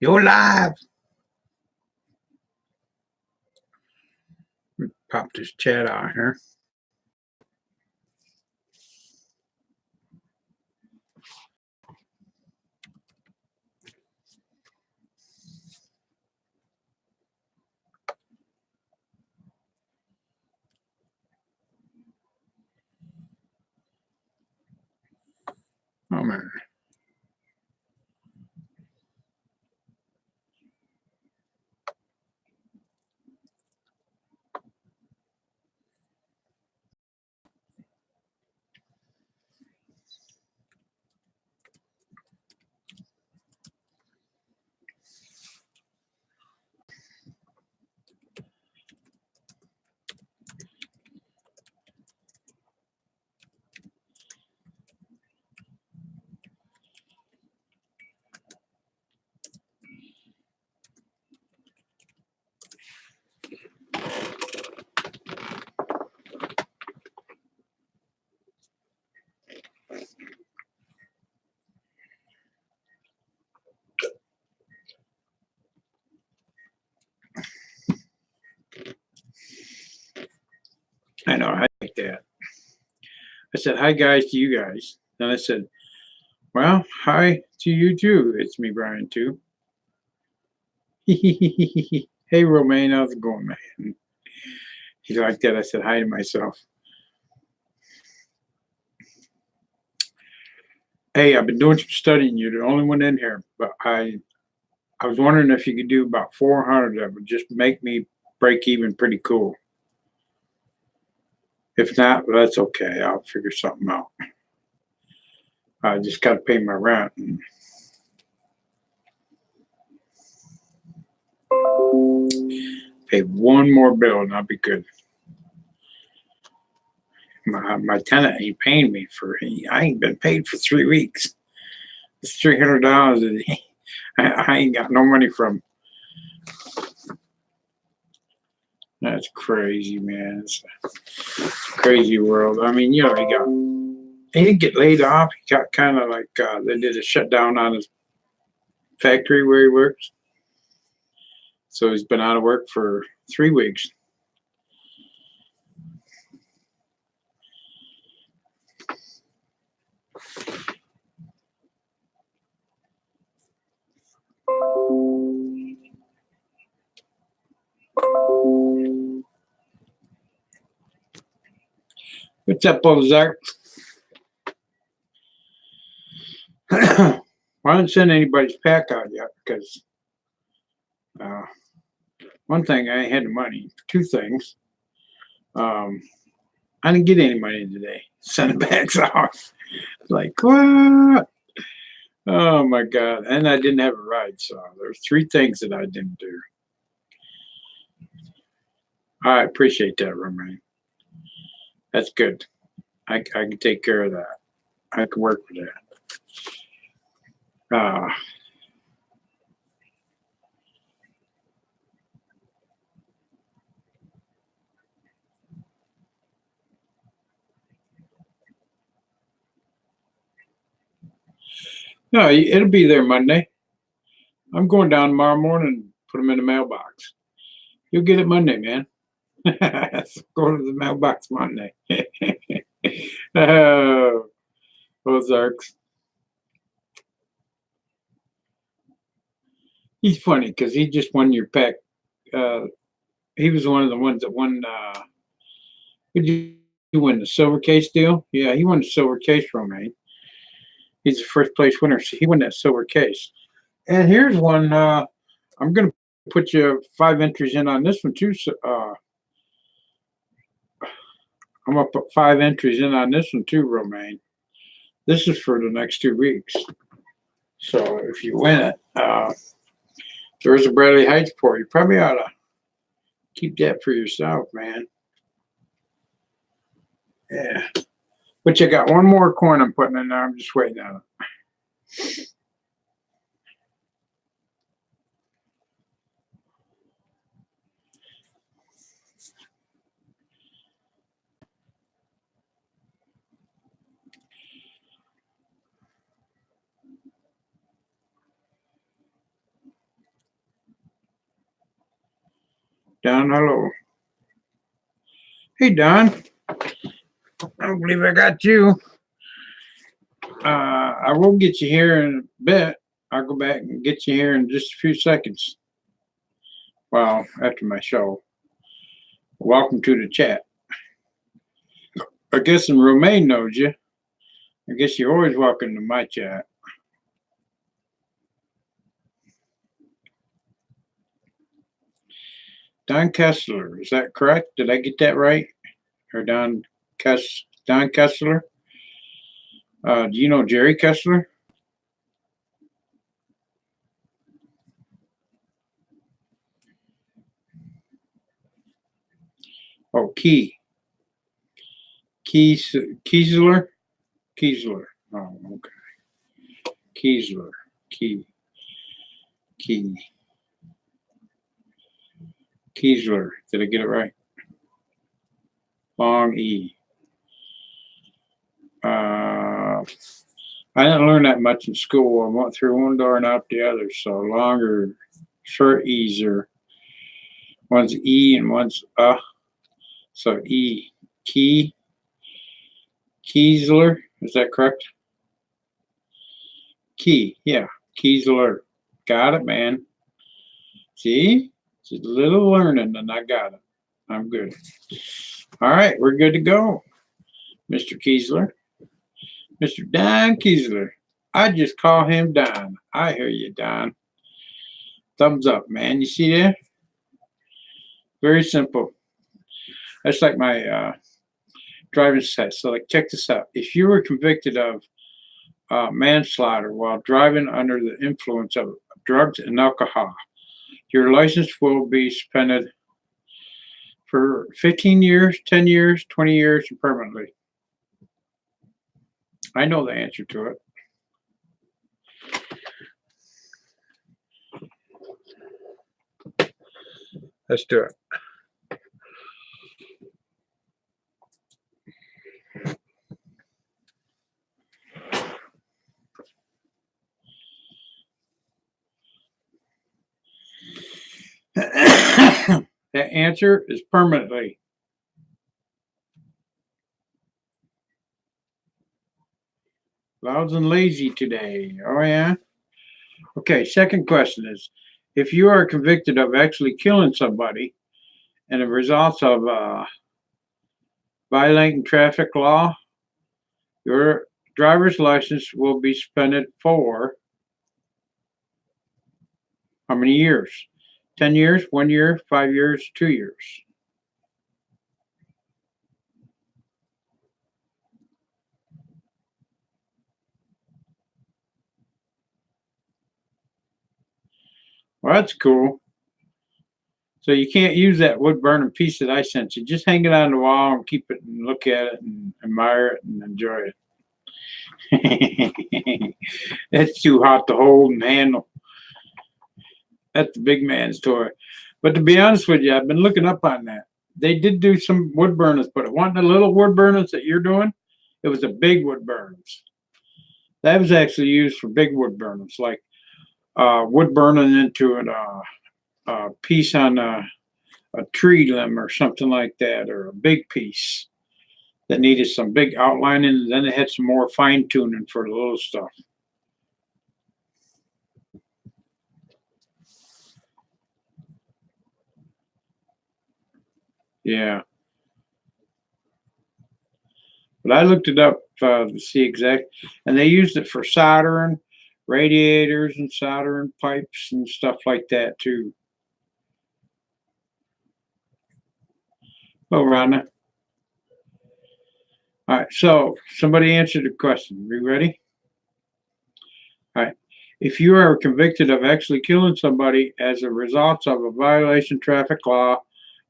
You're live. Pop this chat out here. Oh man. I know, I like that. I said, hi guys to you guys. Then I said, well, hi to you too. It's me, Brian, too. Hey, Romaine, how's it going, man? He liked that. I said hi to myself. Hey, I've been doing some studying. You're the only one in here, but I was wondering if you could do about 400 that would just make me break even pretty cool. If not, that's okay. I'll figure something out. I just got to pay my rent. And pay one more bill and I'll be good. My tenant ain't paying me I ain't been paid for 3 weeks. It's $300 I ain't got no money from. That's crazy, man. It's a crazy world. I mean, you know, he didn't get laid off. He got kind of like, they did a shutdown on his factory where he works. So he's been out of work for 3 weeks. What's up, Ozark? Well, I didn't send anybody's pack out yet because one thing, I ain't had the money. 2 things. I didn't get any money today. Sending bags out. Like, what? Oh my God. And I didn't have a ride. So there's 3 things that I didn't do. I appreciate that, Romaine. That's good. I can take care of that. I can work with that. No, it'll be there Monday. I'm going down tomorrow morning and put them in the mailbox. You'll get it Monday, man. Go to the mailbox Monday. Oh, Ozarks. He's funny because he just won your pack. He was one of the ones that won. Did you win the silver case deal? Yeah, he won the silver case from me. He's the first place winner. So he won that silver case. And here's one. I'm going to put you 5 entries in on this one too. So, I'm going to put 5 entries in on this one too, Romaine. This is for the next 2 weeks. So if you win it, there's a Bradley Heights for you. You probably ought to keep that for yourself, man. Yeah. But you got one more coin I'm putting in there. I'm just waiting on it. Don, hello. Hey, Don. I don't believe I got you. I will get you here in a bit. I'll go back and get you here in just a few seconds. Well, after my show. Welcome to the chat. I guess Romaine knows you. I guess you're always welcome to my chat. Don Kessler, is that correct? Did I get that right? Or Don Kessler? Do you know Jerry Kessler? Oh, Kiesler? Kiesler. Oh, okay. Kiesler. Kiesler. Did I get it right? Long E. I didn't learn that much in school. I went through one door and out the other. So longer, short E's are one's E and one's So E. Kiesler. Is that correct? Yeah. Kiesler. Got it, man. See? Just a little learning and I got it. I'm good. All right, we're good to go. Mr. Kiesler. Mr. Don Kiesler. I just call him Don. I hear you, Don. Thumbs up, man. You see that? Very simple. That's like my driver's test. So, like, check this out. If you were convicted of manslaughter while driving under the influence of drugs and alcohol, your license will be suspended for 15 years, 10 years, 20 years, and permanently. I know the answer to it. Let's do it. The answer is permanently. Loud and lazy today. Oh, yeah? Okay, second question is, if you are convicted of actually killing somebody and the results of violating traffic law, your driver's license will be suspended for how many years? 10 years, 1 year, 5 years, 2 years. Well, that's cool. So you can't use that wood burning piece that I sent you. Just hang it on the wall and keep it and look at it and admire it and enjoy it. That's too hot to hold and handle. That's the big man's toy. But to be honest with you, I've been looking up on that. They did do some wood burners, but it wasn't the little wood burners that you're doing. It was the big wood burners. That was actually used for big wood burners, like wood burning into a piece on a tree limb or something like that, or a big piece that needed some big outlining, and then it had some more fine tuning for the little stuff. Yeah. But I looked it up to see exact, and they used it for soldering radiators and soldering pipes and stuff like that too. Oh, Rhonda. All right, so somebody answered the question. Are you ready? All right. If you are convicted of actually killing somebody as a result of a violation of traffic law,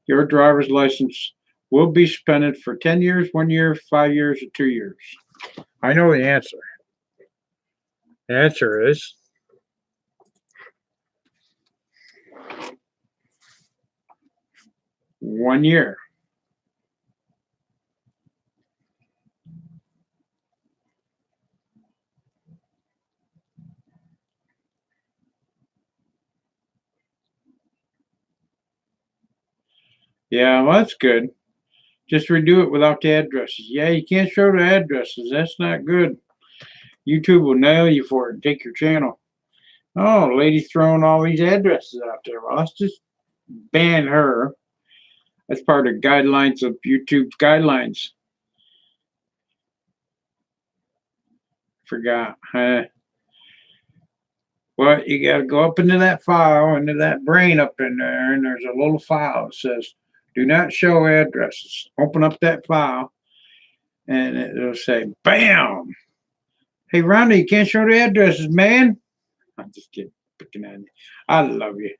your driver's license will be suspended for 10 years, 1 year, 5 years, or 2 years. I know the answer. The answer is 1 year. Yeah, well, that's good. Just redo it without the addresses. Yeah, you can't show the addresses. That's not good. YouTube will nail you for it and take your channel. Oh, lady's throwing all these addresses out there. Well, let's just ban her. That's part of the guidelines of YouTube's guidelines. Forgot. Well, you got to go up into that file, into that brain up in there, and there's a little file that says, do not show addresses. Open up that file, and it'll say, bam! Hey, Rhonda, you can't show the addresses, man. I'm just kidding. Picking on you. I love you.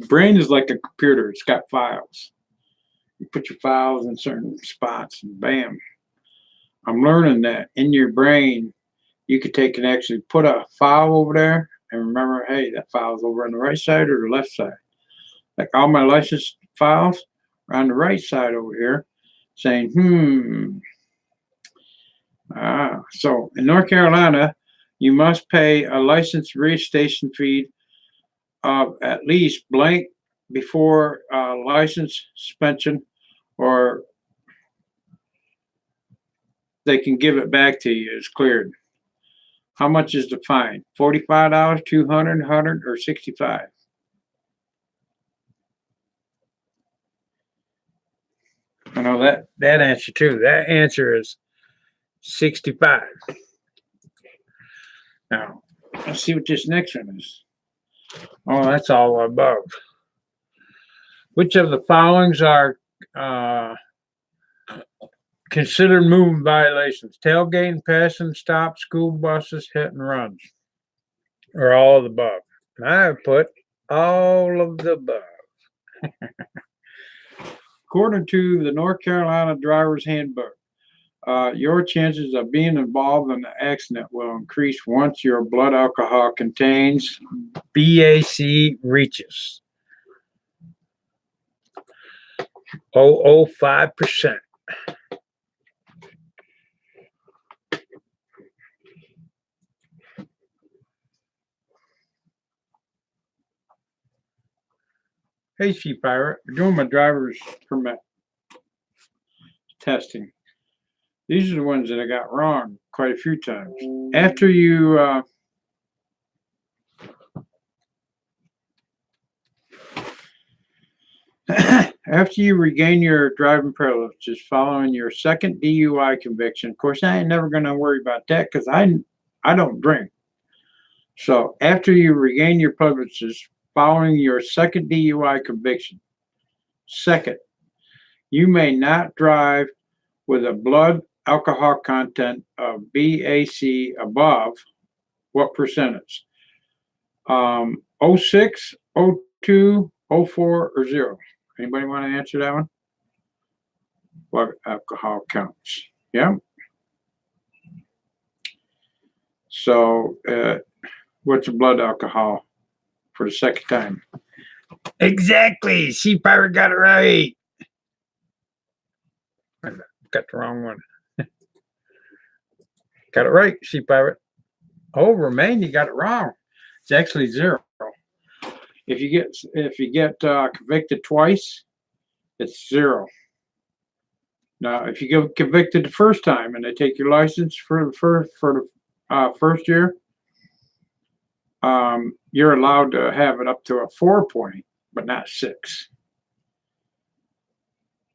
Brain is like a computer. It's got files. You put your files in certain spots, and bam. I'm learning that in your brain, you could take and actually put a file over there and remember, hey, that file's over on the right side or the left side. Like all my license files are on the right side over here, saying, so in North Carolina, you must pay a license registration fee of at least blank before license suspension, or they can give it back to you. It's cleared. How much is the fine? $45, $200, $100, or $65? I know that answer too. That answer is 65. Now, let's see what this next one is. Oh, that's all above. Which of the followings are considered moving violations? Tailgating, passing, stop, school buses, hit and runs, or all of the above? And I put all of the above. According to the North Carolina Driver's Handbook, your chances of being involved in an accident will increase once your blood alcohol contains BAC reaches 0.005%. Hey, Sea Pirate, we're doing my driver's permit testing. These are the ones that I got wrong quite a few times. After you after you regain your driving privileges following your second DUI conviction, of course, I ain't never going to worry about that because I don't drink. So after you regain your privileges following your second DUI conviction, second, you may not drive with a blood alcohol content of BAC above what percentage? 06, 02, 04, or 0? Anybody want to answer that one? Blood alcohol counts. Yeah. So, what's the blood alcohol for the second time? Exactly. Sea Pirate got it right. I got the wrong one. Got it right, Sea Pirate. Oh, Romaine, you got it wrong. It's actually 0. If you get convicted twice, it's 0. Now, if you get convicted the first time and they take your license for the first year, you're allowed to have it up to a 4-point, but not 6.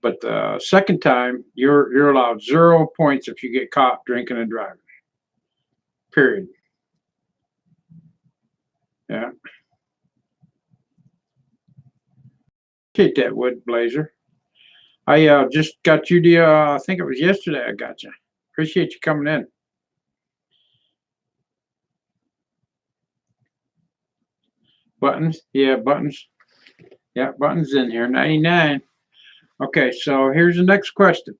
But the second time, you're allowed 0 points if you get caught drinking and driving. Period. Yeah. Appreciate that, Wood Blazer. I just got you the, I think it was yesterday I got you. Appreciate you coming in. Buttons, yeah, buttons. Yeah, buttons in here, 99. Okay, so here's the next question.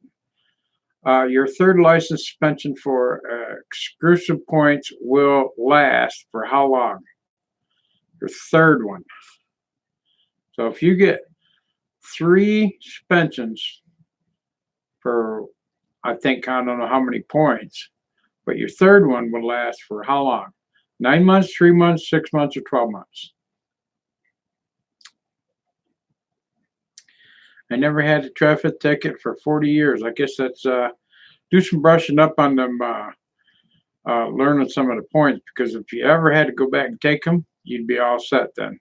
Your third license suspension for exclusive points will last for how long? Your third one. So if you get 3 suspensions for, I think, I don't know how many points, but your third one will last for how long? 9 months, 3 months, 6 months, or 12 months? I never had a traffic ticket for 40 years. I guess that's do some brushing up on them, learning some of the points, because if you ever had to go back and take them, you'd be all set then.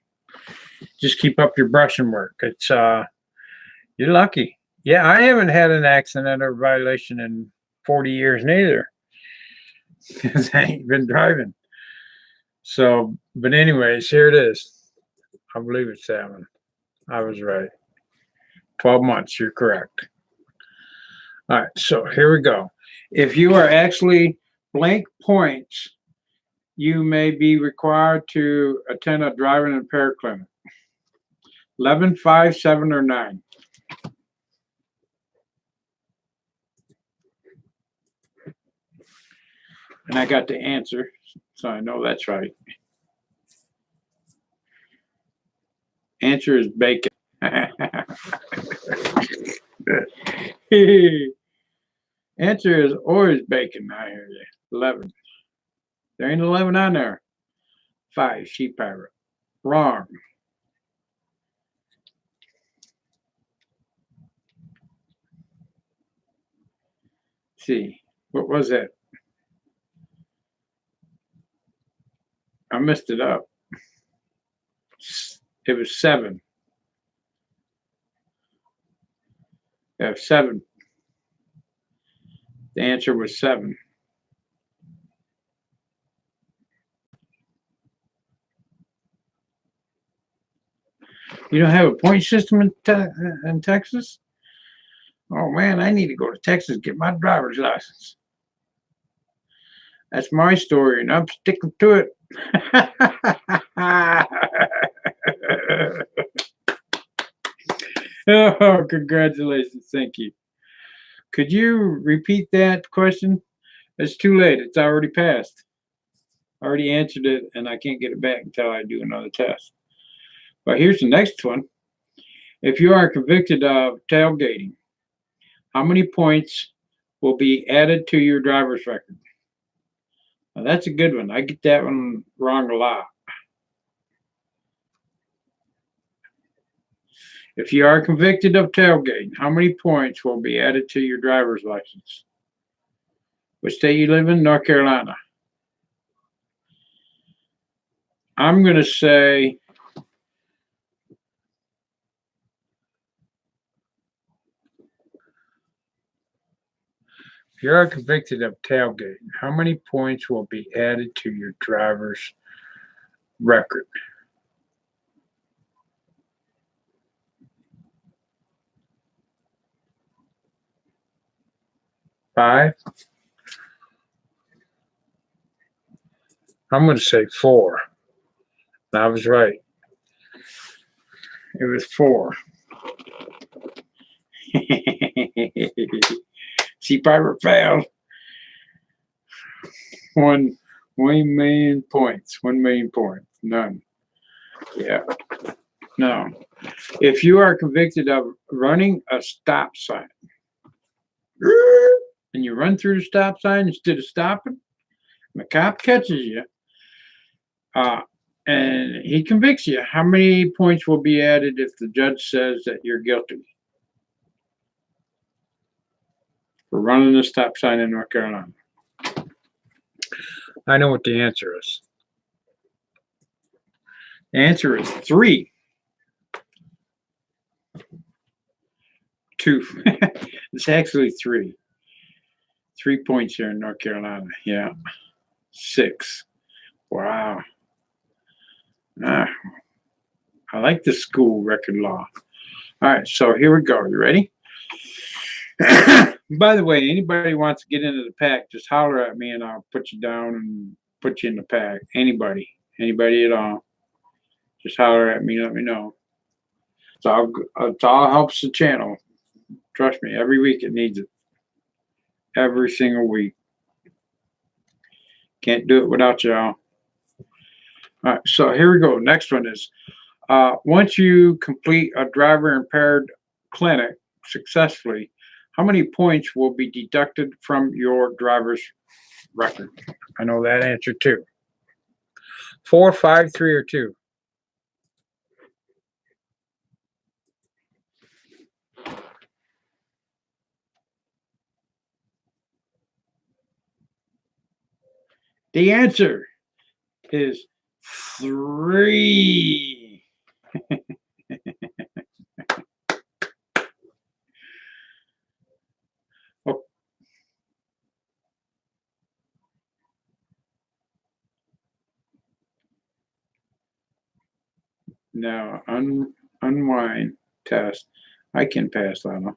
Just keep up your brushing work. It's you're lucky. Yeah, I haven't had an accident or violation in 40 years neither, because I ain't been driving. So, but anyways, here it is. I believe it's 7. I was right. 12 months, you're correct. All right, so here we go. If you are actually blank points, you may be required to attend a driving impaired clinic. 11, 5, 7, or 9. And I got the answer, so I know that's right. Answer is bacon. Answer is always bacon. I hear you. 11. There ain't 11 on there. 5, sheep pirate. Wrong. See, what was that? I messed it up. It was 7. Yeah, 7. The answer was 7. You don't have a point system in Texas? Oh man, I need to go to Texas and get my driver's license. That's my story, and I'm sticking to it. Oh, congratulations. Thank you. Could you repeat that question? It's too late. It's already passed. I already answered it, and I can't get it back until I do another test. But here's the next one. If you are convicted of tailgating, how many points will be added to your driver's record? Now, that's a good one. I get that one wrong a lot. If you are convicted of tailgating, how many points will be added to your driver's license? What state you live in? North Carolina. I'm going to say if you are convicted of tailgating, how many points will be added to your driver's record? Five? I'm going to say 4. I was right. It was 4. See, Piper failed. 1 million points. 1 million points. None. Yeah. No. If you are convicted of running a stop sign, and you run through the stop sign instead of stopping, and the cop catches you, and he convicts you, how many points will be added if the judge says that you're guilty for running a stop sign in North Carolina? I know what the answer is. The answer is 3. 2. It's actually 3. 3 points here in North Carolina. Yeah. 6. Wow. I like the school record law. All right, so here we go. You ready? By the way, anybody wants to get into the pack, just holler at me and I'll put you down and put you in the pack. Anybody at all. Just holler at me, let me know. It all helps the channel. Trust me, every week it needs it. Every single week. Can't do it without y'all. All right, so here we go. Next one is, once you complete a driver impaired clinic successfully, how many points will be deducted from your driver's record? I know that answer too. 4, 5, 3, or 2? The answer is 3. Oh, now unwind test. I can pass, Lana.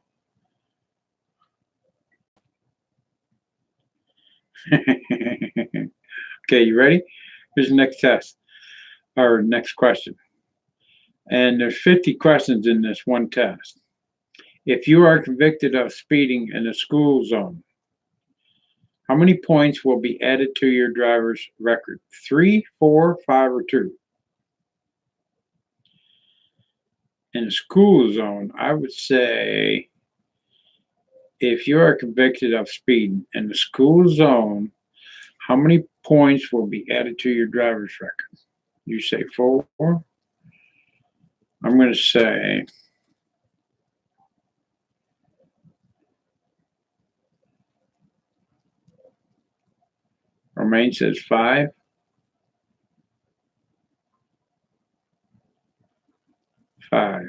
Okay, you ready? Here's the next test, or next question. And there's 50 questions in this one test. If you are convicted of speeding in a school zone, how many points will be added to your driver's record? 3, 4, 5, or 2? In a school zone, I would say if you are convicted of speeding in the school zone, how many points will be added to your driver's record? You say 4? I'm going to say Romaine says 5. 5.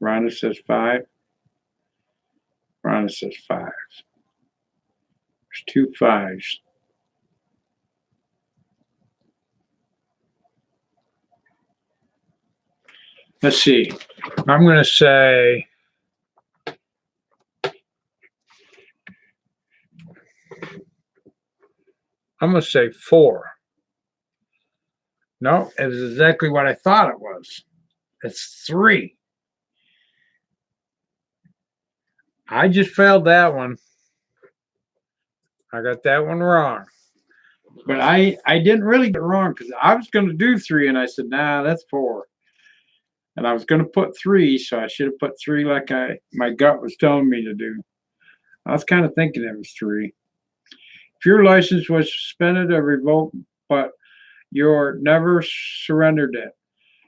Rhonda says 5. Rhonda says 5. There's 2 5s. Let's see. I'm going to say I'm going to say 4. No, it was exactly what I thought it was. It's 3. I just failed that one. I got that one wrong. But I didn't really get it wrong because I was going to do 3, and I said, nah, that's 4. And I was going to put 3, so I should have put 3 like my gut was telling me to do. I was kind of thinking it was 3. If your license was suspended or revoked, but you're never surrendered it,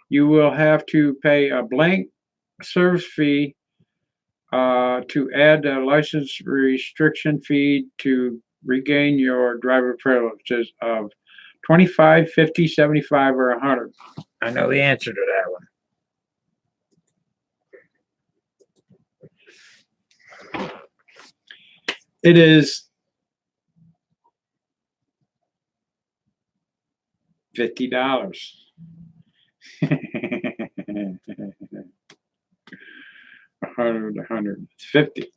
you will have to pay a blank service fee to add a license restriction fee to regain your driver privileges of 25, 50, 75, or 100. I know the answer to that one. It is $50. $100. It's 50.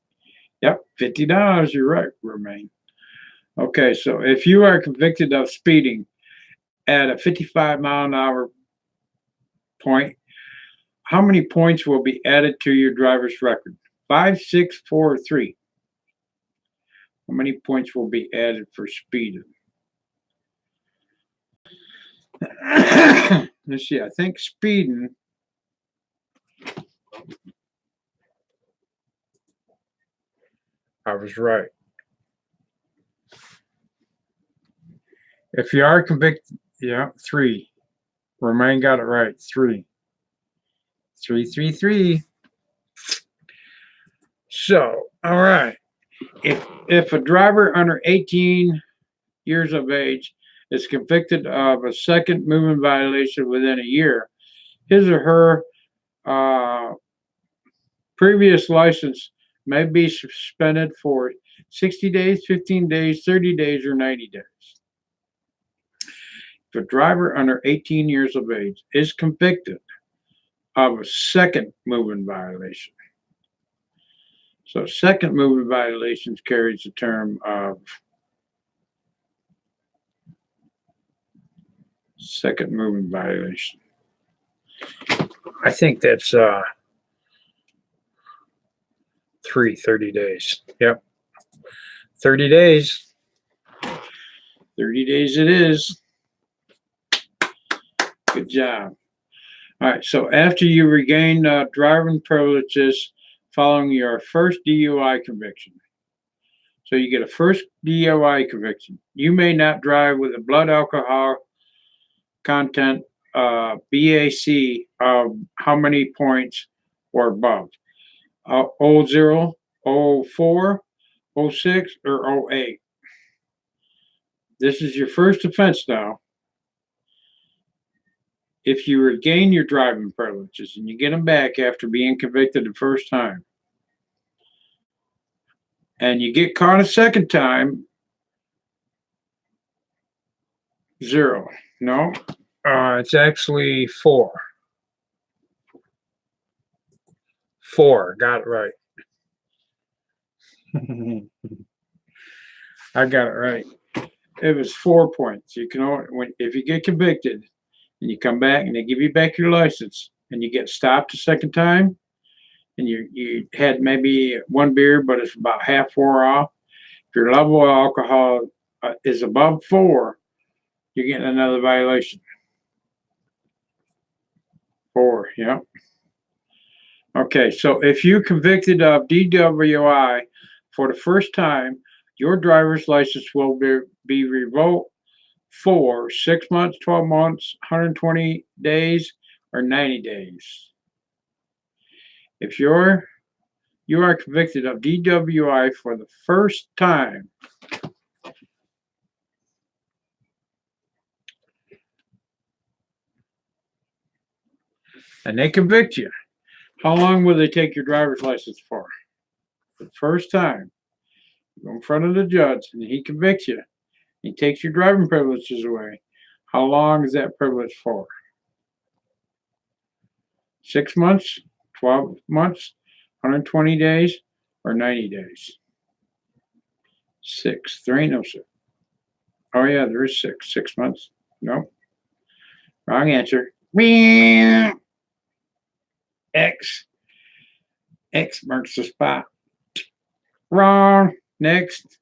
Yep, $50. You're right, Romaine. Okay, so if you are convicted of speeding at a 55-mile-an-hour point, how many points will be added to your driver's record? 5, 6, 4, or 3? How many points will be added for speeding? Let's see, I think speeding I was right. If you are convicted, yeah, 3. Romaine got it right, 3. 3, 3, 3. So, all right. If a driver under 18 years of age is convicted of a second movement violation within a year, his or her previous license may be suspended for 60 days, 15 days, 30 days, or 90 days. If a driver under 18 years of age is convicted of a second movement violation, so second movement violations carries the term of second movement violation. I think that's 30 days. Yep. 30 days. 30 days it is. Good job. All right, so after you regain driving privileges following your first DUI conviction, so you get a first DUI conviction, you may not drive with a blood alcohol content BAC of how many points or above? 00, 04, 06, or 08? this is your first offense now. If you regain your driving privileges and you get them back after being convicted the first time, and you get caught a second time, 0. No, it's actually 4. 4, got it right. I got it right. It was 4 points. You can only, if you get convicted and you come back and they give you back your license and you get stopped a second time and you had maybe 1 beer but it's about half wore off, if your level of alcohol is above 4, you're getting another violation. 4, yeah. Okay, so if you're convicted of DWI for the first time, your driver's license will be revoked for 6 months, 12 months, 120 days, or 90 days. If you are convicted of DWI for the first time, and they convict you, how long will they take your driver's license for? For the first time, you go in front of the judge and he convicts you. He takes your driving privileges away. How long is that privilege for? 6 months, 12 months, 120 days, or 90 days? 6. There ain't no 6. Oh, yeah, there is 6. 6 months. No. Wrong answer. X. X marks the spot. Wrong. Next.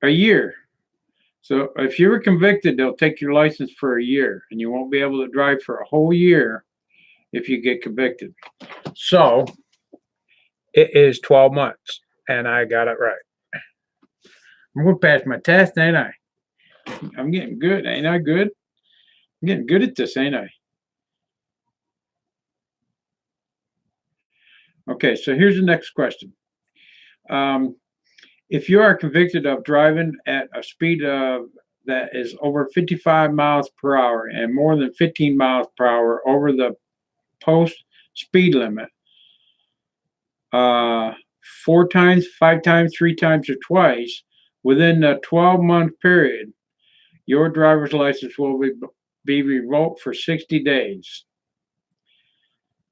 A year. So if you were convicted, they'll take your license for a year, and you won't be able to drive for a whole year if you get convicted. So it is 12 months, and I got it right. I'm going to pass my test, ain't I? I'm getting good, ain't I good? I'm getting good at this, ain't I? Okay, so here's the next question. If you are convicted of driving at a speed that is over 55 miles per hour and more than 15 miles per hour over the post speed limit, 4 times, 5 times, 3 times, or twice within a 12-month period, your driver's license will be revoked for 60 days.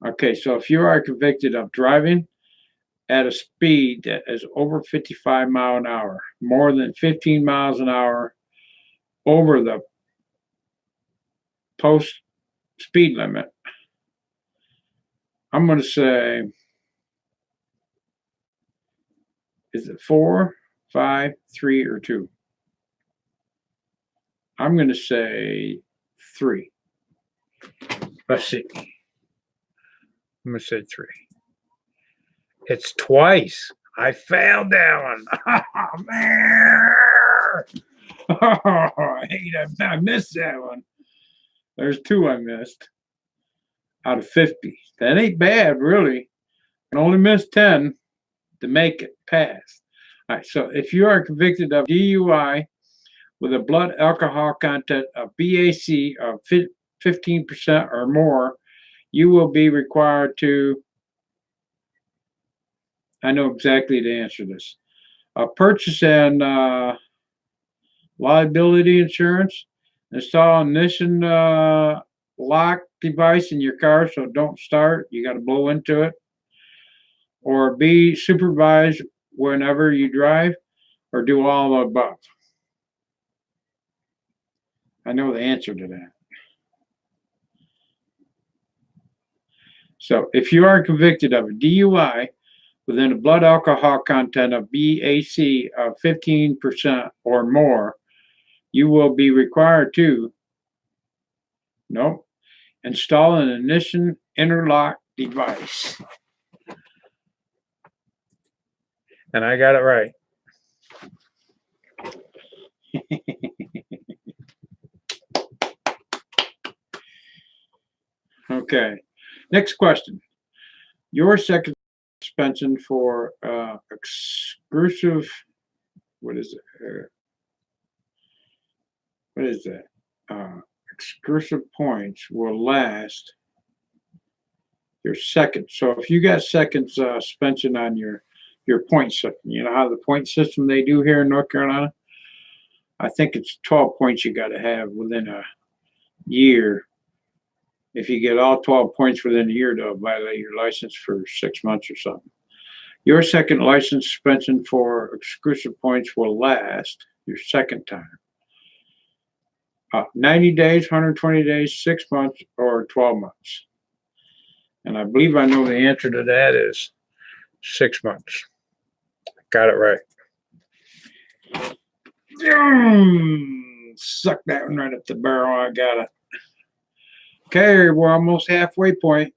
Okay, so if you are convicted of driving at a speed that is over 55 miles an hour, more than 15 miles an hour over the post speed limit, I'm going to say, is it 4, 5, 3, or 2? I'm going to say 3. Let's see. I'm going to say 3. It's twice. I failed that one. Oh, man. Oh, I missed that one. There's 2 I missed out of 50. That ain't bad, really. I only missed 10 to make it pass. All right, so if you are convicted of DUI with a blood alcohol content of BAC of 15% or more, you will be required to, I know exactly the answer to this, purchase and liability insurance, install ignition lock device in your car so it don't start, you got to blow into it, or be supervised whenever you drive, or do all the above. I know the answer to that. So if you are convicted of a DUI within a blood alcohol content of BAC of 15% or more, you will be required to, nope, install an ignition interlock device. And I got it right. Okay, next question. Your second suspension for exclusive. What is it? What is that? Exclusive points will last your second. So if you got second suspension on your point system, you know how the point system they do here in North Carolina? I think it's 12 points you got to have within a year. If you get all 12 points within a year, they'll violate your license for 6 months or something. Your second license suspension for exclusive points will last your second time. 90 days, 120 days, 6 months, or 12 months. And I believe I know the answer to that is 6 months. Got it right. Suck that one right up the barrel. I got it. Okay, we're almost halfway point.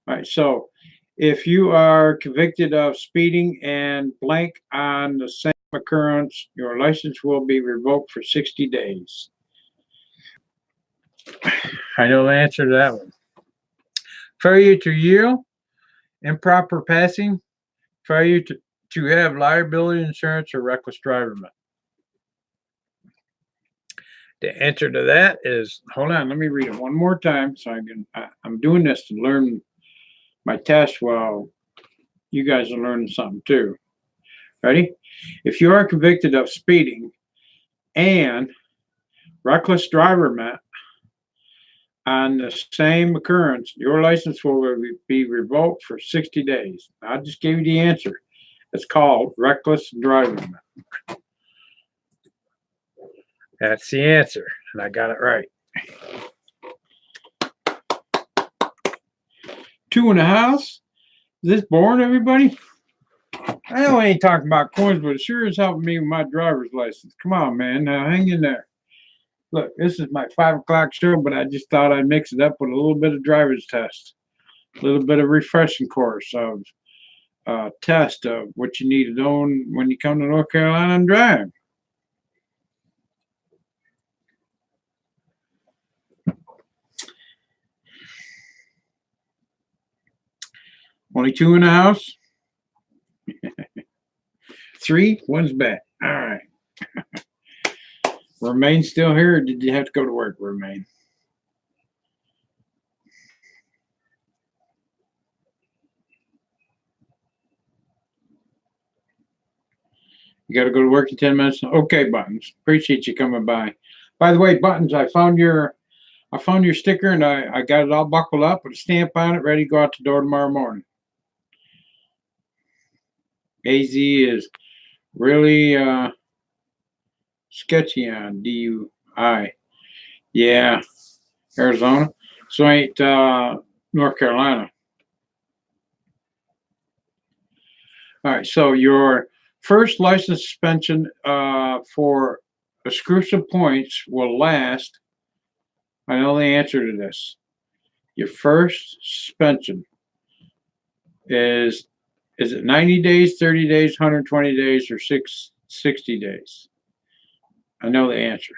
All right, so if you are convicted of speeding and blank on the same occurrence, your license will be revoked for 60 days. I know the answer to that one. Failure to yield, improper passing, failure to have liability insurance, or reckless driverman. The answer to that is, hold on, let me read it one more time so I'm doing this to learn my test while you guys are learning something too. Ready? If you are convicted of speeding and reckless driverman on the same occurrence, your license will be revoked for 60 days. I just gave you the answer. It's called reckless driverman. That's the answer, and I got it right. 2 in the house. Is this boring, everybody? I know I ain't talking about coins, but it sure is helping me with my driver's license. Come on, man. Now hang in there. Look, this is my 5 o'clock show, but I just thought I'd mix it up with a little bit of driver's test, a little bit of refreshing course of test of what you need to know when you come to North Carolina and drive. Only 2 in the house. 3, 1's back. All right. Remain still here, or did you have to go to work, Remain? You got to go to work in 10 minutes? Okay, Buttons. Appreciate you coming by. By the way, Buttons, I found your sticker, and I got it all buckled up with a stamp on it, ready to go out the door tomorrow morning. AZ is really sketchy on DUI. Yeah, Arizona. So ain't North Carolina. All right, so your first license suspension for exclusive points will last. I know the answer to this. Your first suspension is it 90 days, 30 days, 120 days, or 60 days? I know the answer.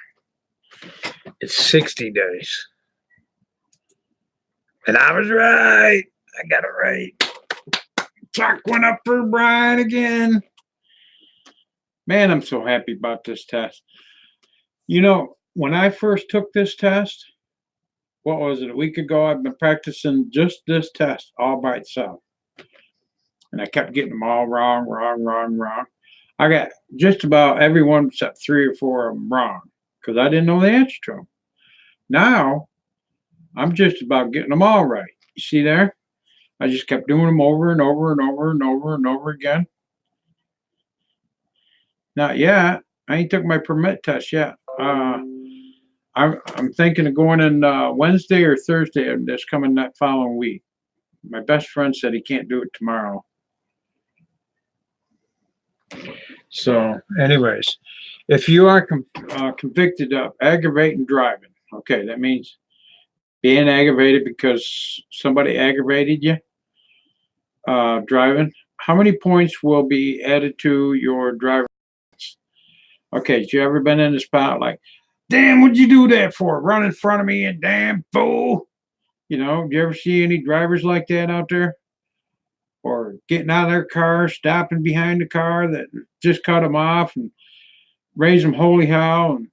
It's 60 days. And I was right. I got it right. Chalk went up for Brian again. Man, I'm so happy about this test. You know, when I first took this test, what was it, a week ago, I've been practicing just this test all by itself. And I kept getting them all wrong. I got just about every one except 3 or 4 of them wrong because I didn't know the answer to them. Now, I'm just about getting them all right. You see there? I just kept doing them over and over and over and over and over again. Not yet. I ain't took my permit test yet. I'm thinking of going in Wednesday or Thursday of this coming that following week. My best friend said he can't do it tomorrow. So, anyways, if you are convicted of aggravating driving, okay, that means being aggravated because somebody aggravated you driving. How many points will be added to your driver? Okay, you ever been in a spot like, damn, what'd you do that for? Run in front of me, you damn fool. You know, do you ever see any drivers like that out there? or getting out of their car, stopping behind the car that just cut them off and raise them holy how, and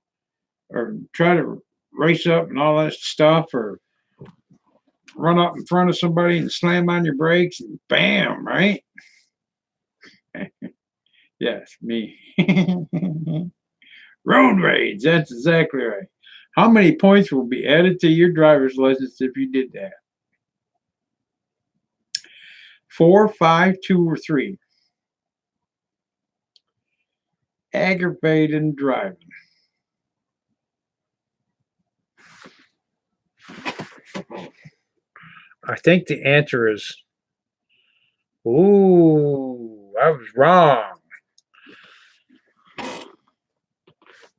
or try to race up and all that stuff, or run up in front of somebody and slam on your brakes and bam, right? Yes, me. Road rage, that's exactly right. How many points will be added to your driver's license if you did that? 4, 5, 2, or 3? Aggravated driving. I think the answer is, ooh, I was wrong.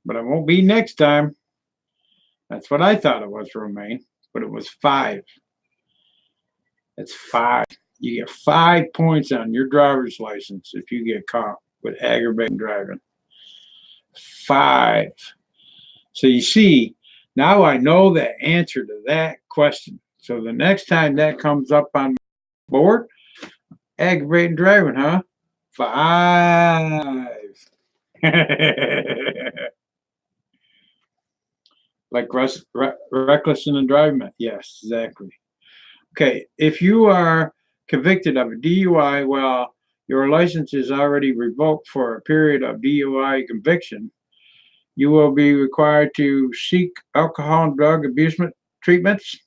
But it won't be next time. That's what I thought it was, Romaine. But it was 5. It's 5. You get 5 points on your driver's license if you get caught with aggravated driving. 5. So you see, now I know the answer to that question. So the next time that comes up on the board, aggravated driving, huh? 5. Like reckless in the driving? Yes, exactly. Okay, if you are convicted of a DUI while your license is already revoked for a period of DUI conviction, you will be required to seek alcohol and drug abusement treatments.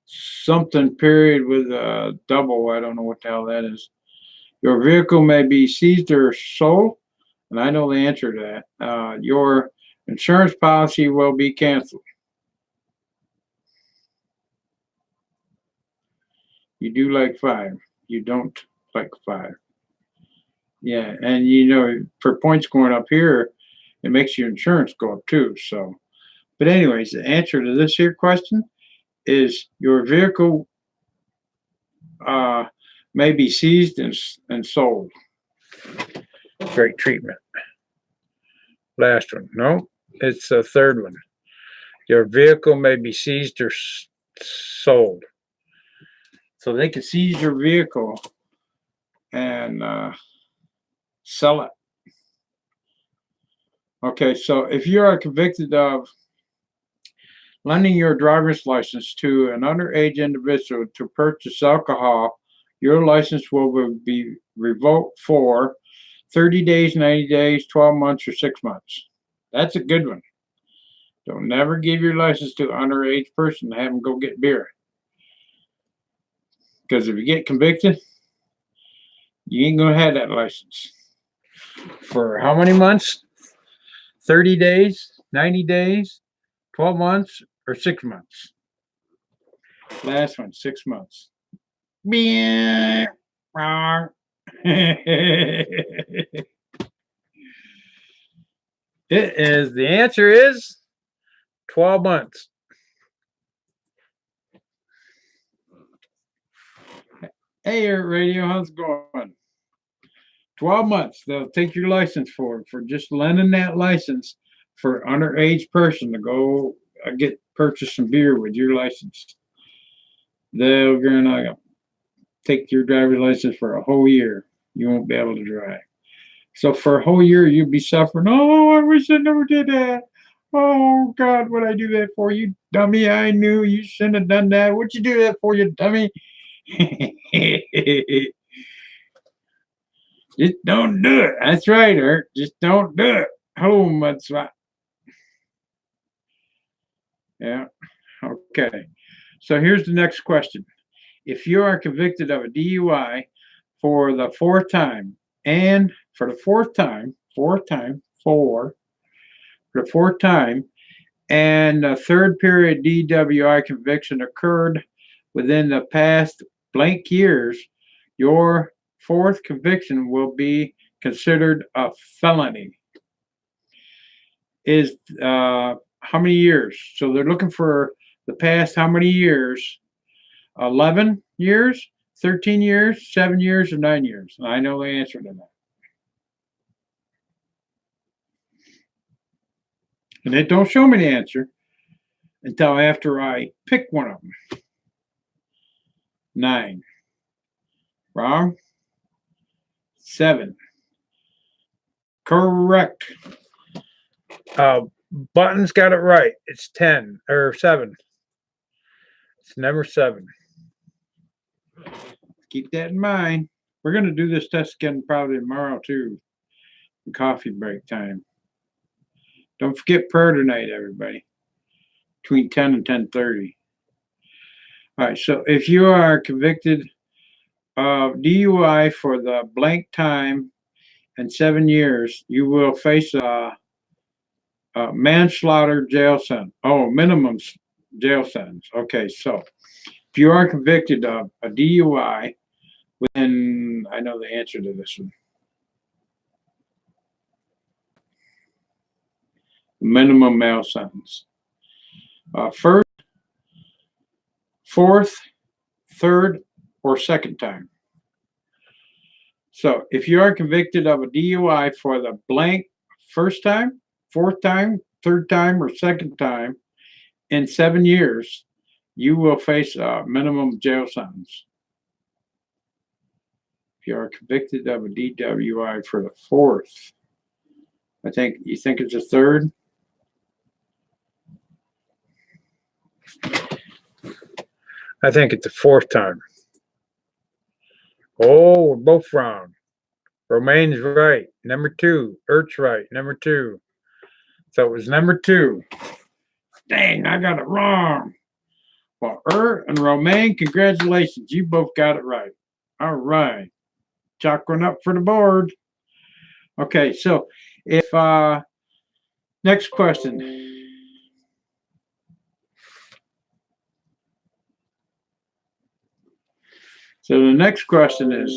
Something period with a double. I don't know what the hell that is. Your vehicle may be seized or sold, and I know the answer to that. Your insurance policy will be canceled. You do like 5. You don't like 5. Yeah, and you know, for points going up here, it makes your insurance go up too. So, but anyways, the answer to this here question is your vehicle may be seized and sold. Great treatment. Last one. No, it's the third one. Your vehicle may be seized or sold. So they can seize your vehicle and sell it. Okay, so if you are convicted of lending your driver's license to an underage individual to purchase alcohol, your license will be revoked for 30 days, 90 days, 12 months, or 6 months. That's a good one. Don't never give your license to an underage person and have them go get beer. Because if you get convicted, you ain't going to have that license. For how many months? 30 days, 90 days, 12 months, or 6 months? Last one, 6 months. Beer. It is, the answer is 12 months. Hey, Air Radio, how's it going? 12 months. They'll take your license for just lending that license for underage person to go purchase some beer with your license. They're gonna take your driver's license for a whole year. You won't be able to drive. So for a whole year, you'll be suffering. Oh, I wish I never did that. Oh God, what'd I do that for? You dummy! I knew you shouldn't have done that. What'd you do that for, you dummy? Just don't do it. That's right, Ert. Just don't do it. Oh, that's right. Yeah. Okay. So here's the next question. If you are convicted of a DUI for the fourth time, and for the fourth time, and a third period DWI conviction occurred within the past blank years, your fourth conviction will be considered a felony. Is how many years? So they're looking for the past how many years? 11 years, 13 years, 7 years, or 9 years? I know the answer to that. And it don't show me the answer until after I pick one of them. 9. Wrong. 7. Correct. Button's got it right. It's 10 or 7. It's number 7. Keep that in mind. We're going to do this test again probably tomorrow too. Coffee break time. Don't forget prayer tonight, everybody. Between 10 and 10:30. All right. So if you are convicted of DUI for the blank time and 7 years, you will face a manslaughter jail sentence. Oh, minimum jail sentence. Okay. So if you are convicted of a DUI, within, I know the answer to this one. Minimum jail sentence. First, fourth, third, or second time. So if you are convicted of a DUI for the blank first time, fourth time, third time, or second time in 7 years, you will face a minimum jail sentence. If you are convicted of a DWI for the fourth, you think it's a third? I think it's the fourth time. Oh, we're both wrong. Romaine's right. Number 2. Ert's right. Number 2. So it was number 2. Dang, I got it wrong. Well, and Romaine, congratulations. You both got it right. All right. Chalk one up for the board. Okay, so if next question. So the next question is,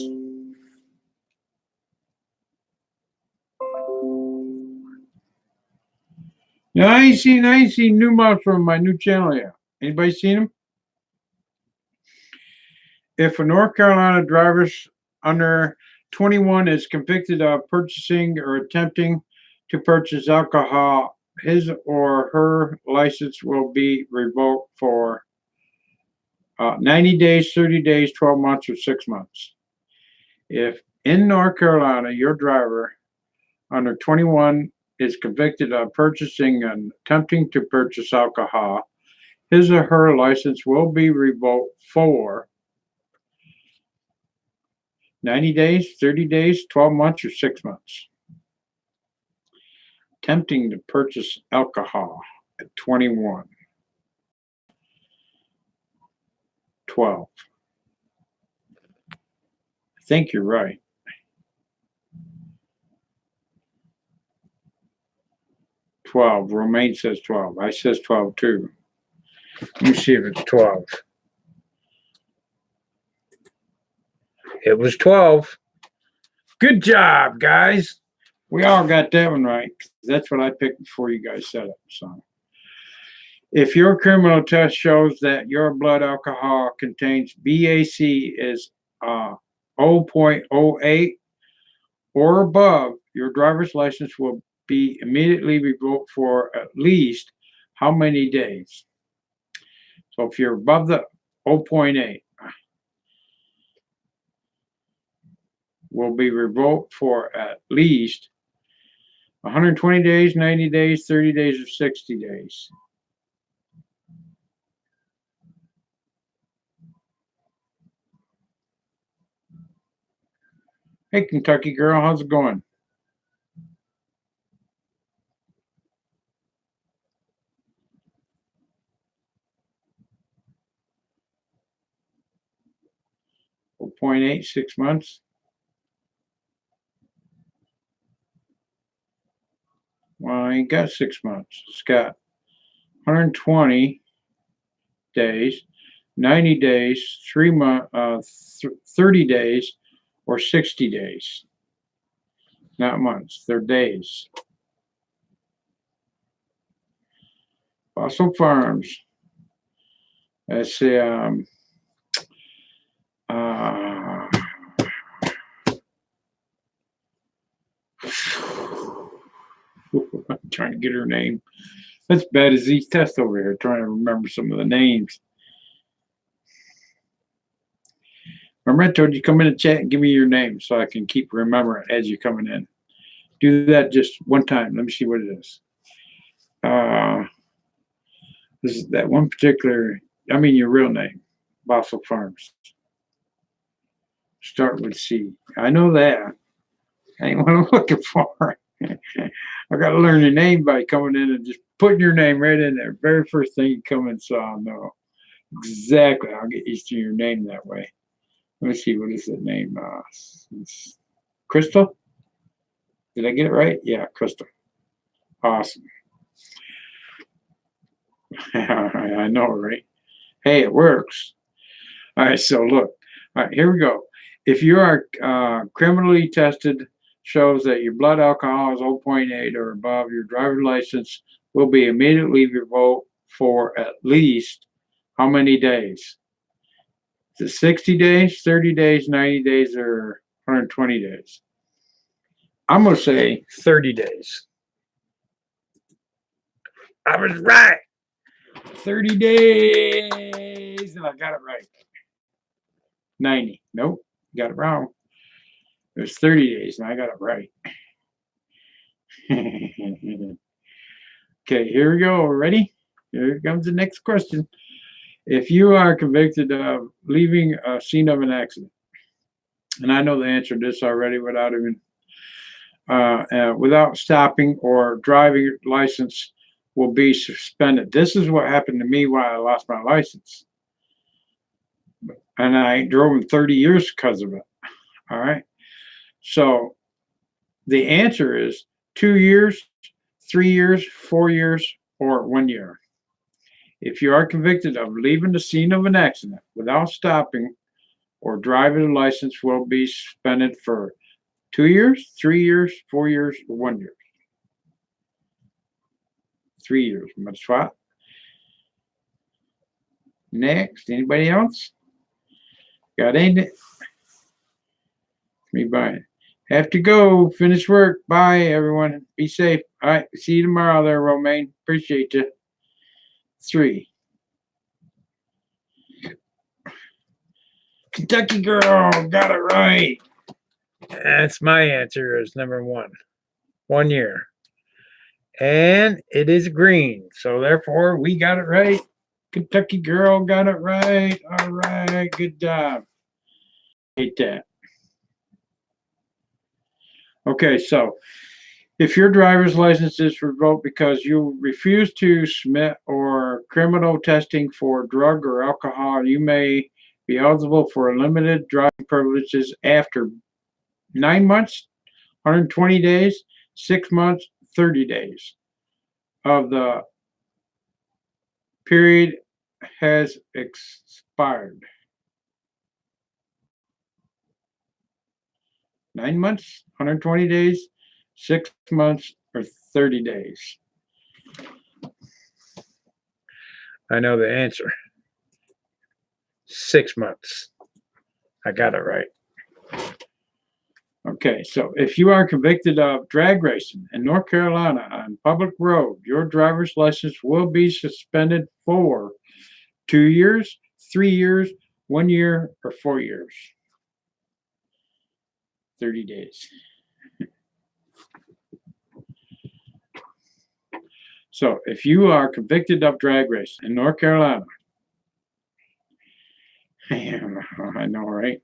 I ain't seen new mods from my new channel yet. Anybody seen them? If a North Carolina driver under 21 is convicted of purchasing or attempting to purchase alcohol, his or her license will be revoked for 90 days, 30 days, 12 months, or 6 months. If in North Carolina your driver under 21 is convicted of purchasing and attempting to purchase alcohol, his or her license will be revoked for 90 days, 30 days, 12 months, or 6 months. Attempting to purchase alcohol at 21. 12. I think you're right. Romaine says 12. I says 12 too. Let me see if it's 12. It was 12. Good job, guys. We all got that one right. That's what I picked before you guys said it. So, if your criminal test shows that your blood alcohol contains BAC is 0.08 or above, your driver's license will be immediately revoked for at least how many days? So if you're above the 0.8, will be revoked for at least 120 days, 90 days, 30 days, or 60 days. Hey, Kentucky girl, how's it going? .8, 6 months. Well, I ain't got 6 months. It's got 120 days, 90 days, 3 months, 30 days, or 60 days. Not months, they're days. Fossil Farms. Let's see. I'm trying to get her name. That's bad as these tests over here, trying to remember some of the names. Remember I told you come in and chat and give me your name so I can keep remembering as you're coming in. Do that just one time. Let me see what it is. This is that one particular, I mean your real name, Bossel Farms. Start with C. I know that. Ain't what I'm looking for. I got to learn your name by coming in and just putting your name right in there. Very first thing you come in, so I'll know exactly. I'll get used to your name that way. Let me see. What is the name? Crystal? Did I get it right? Yeah, Crystal. Awesome. I know, right? Hey, it works. All right, so look. All right, here we go. If you are criminally tested, shows that your blood alcohol is 0.8 or above, your driver's license will be immediately revoked for at least how many days? Is it 60 days, 30 days, 90 days, or 120 days? I'm going to say 30 days. I was right. 30 days, and I got it right. 90. Nope, got it wrong. It was 30 days, and I got it right. Okay, here we go. Ready? Here comes the next question. If you are convicted of leaving a scene of an accident, and I know the answer to this already without even without stopping, or driving license will be suspended. This is what happened to me while I lost my license, and I drove in 30 years because of it. All right. So the answer is 2 years, 3 years, 4 years, or 1 year. If you are convicted of leaving the scene of an accident without stopping, or driving license will be suspended for 2 years, 3 years, 4 years, or 1 year. 3 years. Much swap. Next. Anybody else? Got anything? Me bye. Have to go. Finish work. Bye, everyone. Be safe. All right. See you tomorrow there, Romaine. Appreciate you. 3. Kentucky girl. Got it right. That's my answer is number 1. 1 year. And it is green. So therefore, we got it right. Kentucky girl got it right. All right. Good job. Hate that. Okay, so if your driver's license is revoked because you refuse to submit or criminal testing for drug or alcohol, you may be eligible for limited driving privileges after 9 months, 120 days, 6 months, 30 days of the period has expired. 9 months, 120 days, 6 months, or 30 days? I know the answer. 6 months. I got it right. Okay, so if you are convicted of drag racing in North Carolina on public road, your driver's license will be suspended for 2 years, 3 years, 1 year, or 4 years. 30 days. So if you are convicted of drag racing in North Carolina, I know, right?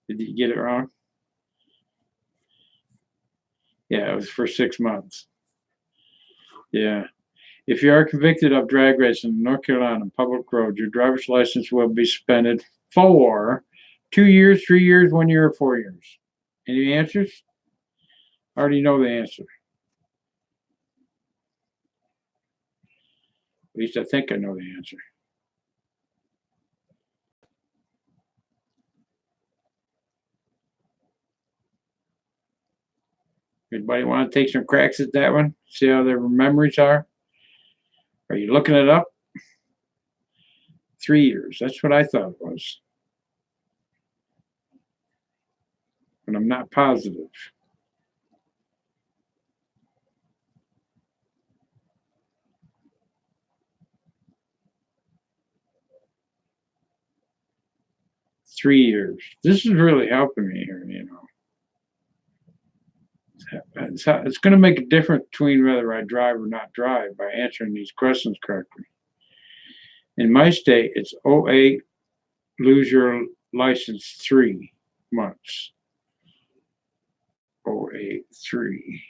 Did you get it wrong? Yeah, it was for 6 months. Yeah. If you are convicted of drag racing in North Carolina on public road, your driver's license will be suspended for 2 years, 3 years, 1 year, or 4 years. Any answers? I already know the answer. At least I think I know the answer. Anybody want to take some cracks at that one? See how their memories are? Are you looking it up? 3 years. That's what I thought it was. But I'm not positive. 3 years. This is really helping me here, you know. It's going to make a difference between whether I drive or not drive by answering these questions correctly. In my state, it's 08, lose your license 3 months. 083.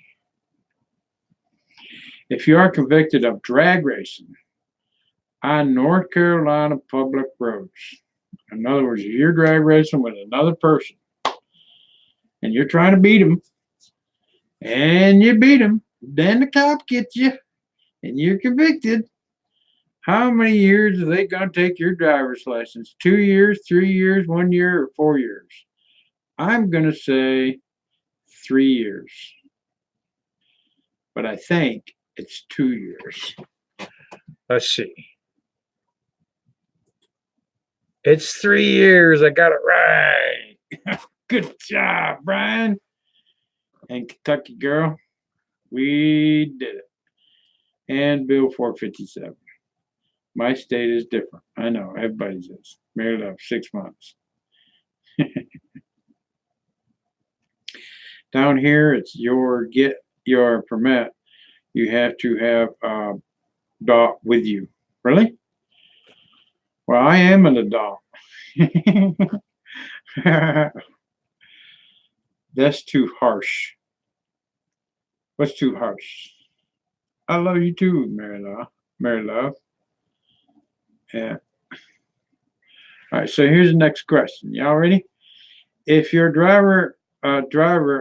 If you are convicted of drag racing on North Carolina public roads, in other words, if you're drag racing with another person and you're trying to beat them and you beat them, then the cop gets you and you're convicted, how many years are they going to take your driver's license? 2 years, 3 years, 1 year, or 4 years? I'm going to say 3 years. But I think it's 2 years. Let's see. It's 3 years. I got it right. Good job, Brian. And Kentucky girl, we did it. And Bill 457. My state is different. I know, everybody's is. Married up 6 months. Down here, it's get your permit. You have to have a dog with you. Really? Well, I am an adult. That's too harsh. What's too harsh? I love you too, Mary Love. Yeah. All right, so here's the next question. Y'all ready? If your driver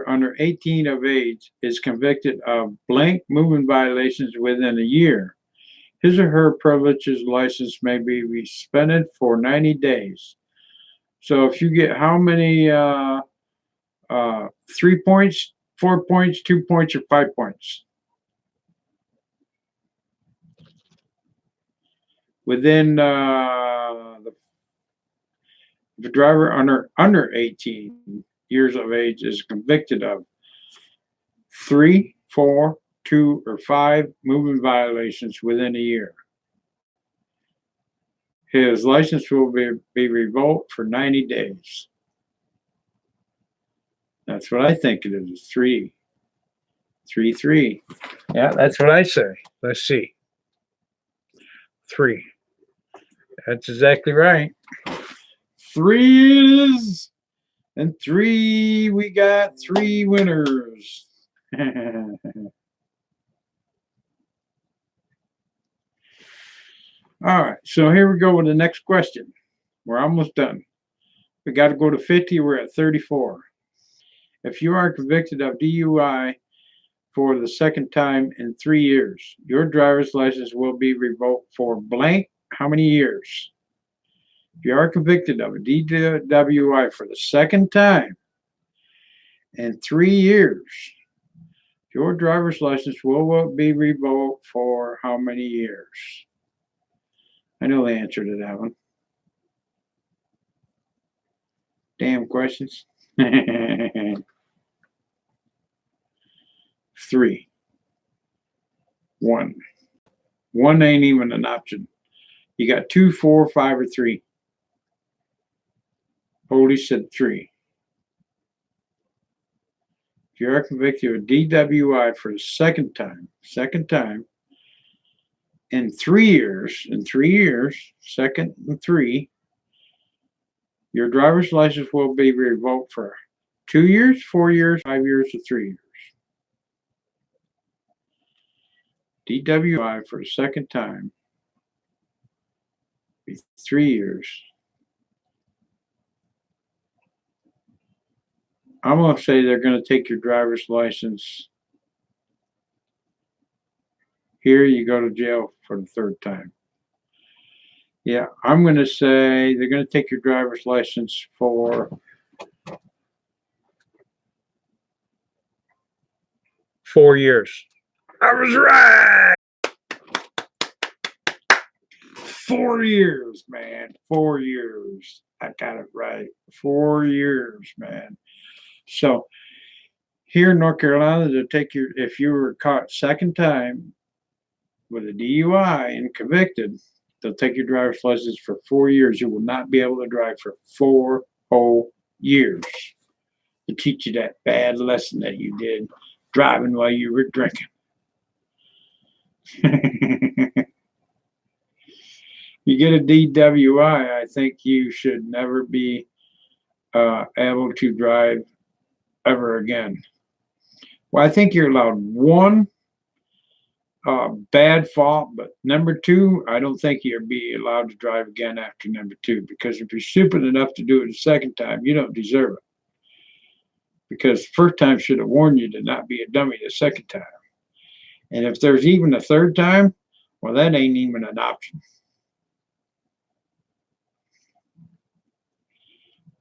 under 18 of age is convicted of blank moving violations within a year, his or her privileges license may be suspended for 90 days. So if you get how many 3 points, 4 points, 2 points, or 5 points? Within the driver under 18 years of age is convicted of 3, 4, 2, or 5 moving violations within a year, his license will be revoked for 90 days. That's what I think it is. 3. 3. Yeah, that's what I say. Let's see. 3. That's exactly right. 3 it is. And 3, we got 3 winners. All right, so here we go with the next question. We're almost done. We got to go to 50. We're at 34. If you are convicted of DUI for the second time in 3 years, your driver's license will be revoked for blank how many years? If you are convicted of a DWI for the second time in 3 years, your driver's license will be revoked for how many years? I know the answer to that one. Damn questions. 3. 1. 1 ain't even an option. You got 2, 4, 5, or 3. Holy said 3. If you are convicted of DWI for the second time, in 3 years, second and 3, your driver's license will be revoked for 2 years, 4 years, 5 years, or 3 years. DWI for the second time, 3 years. I'm going to say they're going to take your driver's license. Here you go to jail for the 3rd time. Yeah, I'm going to say they're going to take your driver's license for 4 years. I was right. 4 years, man. 4 years. I got it right. 4 years, man. So here in North Carolina, they'll take your, if you were caught second time with a DUI and convicted, they'll take your driver's license for 4 years. You will not be able to drive for 4 whole years to teach you that bad lesson that you did driving while you were drinking. You get a DWI, I think you should never be able to drive ever again. Well, I think you're allowed one bad fault, but number two, I don't think you'll be allowed to drive again after number two, because if you're stupid enough to do it a second time, you don't deserve it. Because the first time should have warned you to not be a dummy the second time. And if there's even a third time, well, that ain't even an option.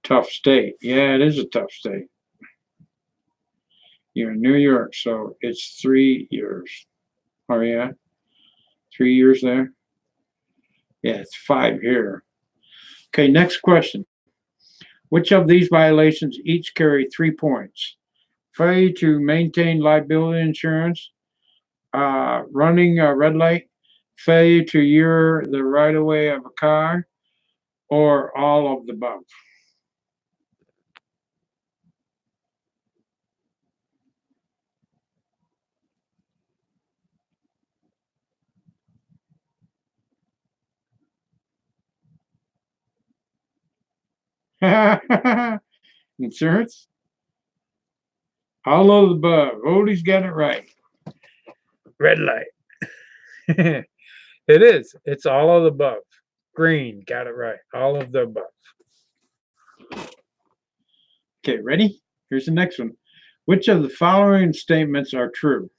Tough state. Yeah, it is a tough state. You're in New York, so it's 3 years. Oh, yeah? 3 years there? Yeah, it's 5 here. Okay, next question. Which of these violations each carry 3 points? Failure to maintain liability insurance, running a red light, failure to use the right of way of a car, or all of the above? Insurance? All of the above. Odie's got it right. Red light. It is. It's all of the above. Green, got it right. All of the above. Okay, ready? Here's the next one. Which of the following statements are true?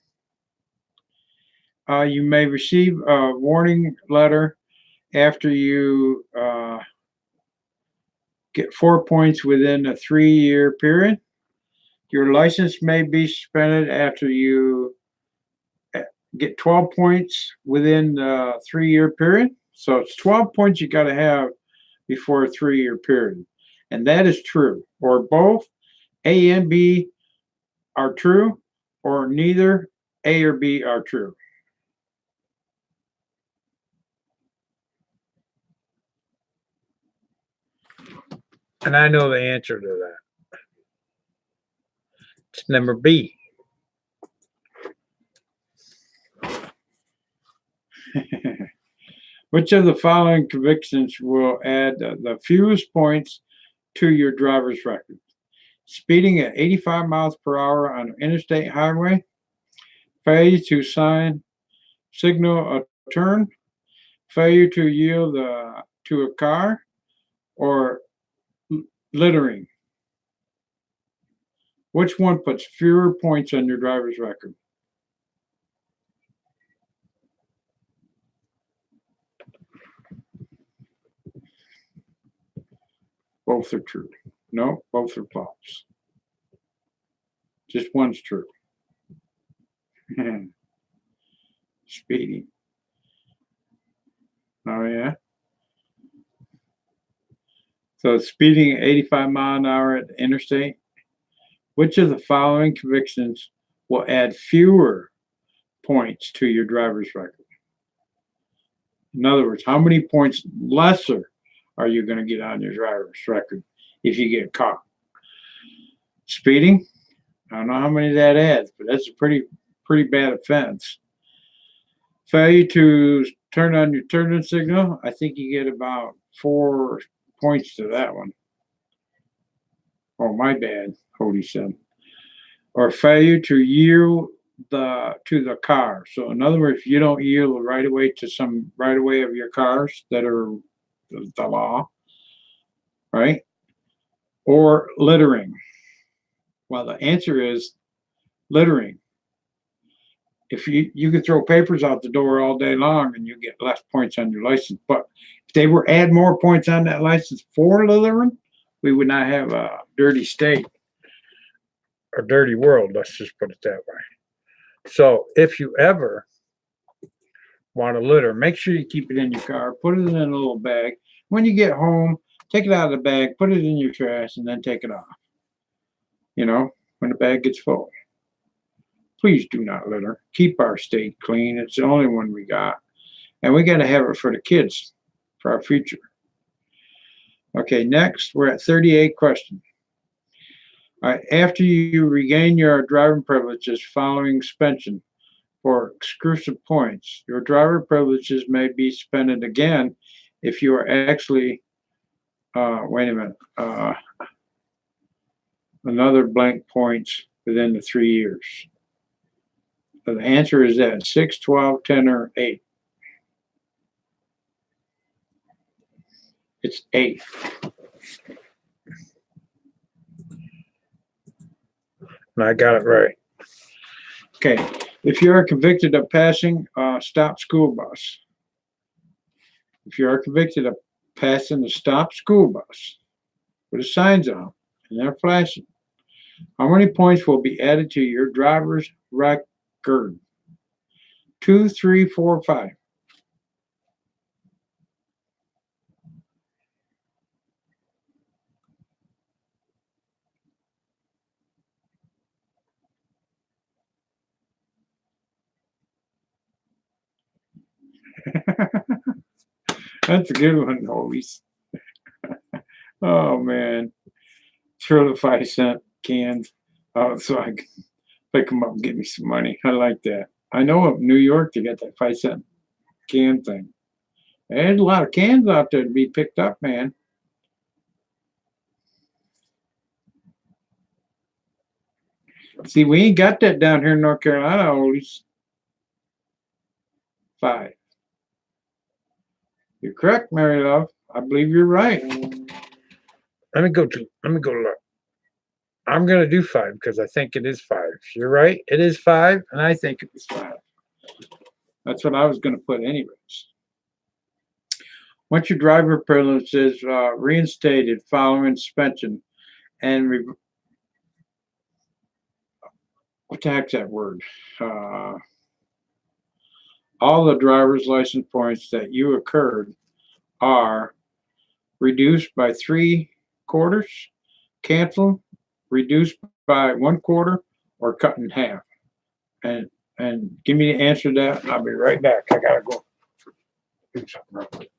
You may receive a warning letter after you get 4 points within a 3-year period. Your license may be suspended after you get 12 points within the 3-year period. So it's 12 points you got to have before a 3-year period. And that is true. Or both A and B are true, or neither A or B are true. And I know the answer to that. It's number B. Which of the following convictions will add the fewest points to your driver's record? Speeding at 85 miles per hour on an interstate highway, failure to signal a turn, failure to yield to a car, or littering. Which one puts fewer points on your driver's record? Both are true. No, both are false. Just one's true. Speeding. Oh, yeah. So speeding at 85 mile an hour at the interstate. Which of the following convictions will add fewer points to your driver's record? In other words, how many points lesser are you going to get on your driver's record if you get caught? Speeding? I don't know how many that adds, but that's a pretty bad offense. Failure to turn on your turn signal, I think you get about 4 points to that one. Oh, my bad, Cody said. Or failure to yield to the car. So in other words, if you don't yield the right of way to some right of way of your cars that are the law, right? Or littering. Well, the answer is littering. If you can throw papers out the door all day long and you get less points on your license, but if they were add more points on that license for littering, we would not have a dirty state or dirty world. Let's just put it that way. So if you ever want to litter, make sure you keep it in your car, put it in a little bag. When you get home, take it out of the bag, put it in your trash, and then take it off. You know, when the bag gets full. Please do not litter. Keep our state clean. It's the only one we got. And we got to have it for the kids, for our future. Okay, next we're at 38 questions. All right, after you regain your driving privileges following suspension for exclusive points, your driver privileges may be suspended again if you are actually, wait a minute, another blank points within the 3 years. So the answer is that 6, 12, 10, or 8. It's 8. And I got it right. Okay, if you are convicted of passing a stopped school bus, if you are convicted of passing the stopped school bus with the signs on and they're flashing, how many points will be added to your driver's record? 2, 3, 4, 5. That's a good one, always. Oh man, throw the 5-cent cans so I can pick them up and get me some money. I like that. I know of New York, they got that 5-cent can thing. There's a lot of cans out there to be picked up, man. See, we ain't got that down here in North Carolina, always. 5. You're correct, Mary Love. I believe you're right. Let me go look. I'm gonna do 5 because I think it is 5. You're right, it is 5, and I think it was 5. That's what I was gonna put anyways. Once your driver privilege is reinstated following suspension and what the heck's that word? All the driver's license points that you occurred are reduced by 3/4, canceled, reduced by 1/4, or cut in half. And give me the answer to that. I'll be right back. I gotta go do something real quick.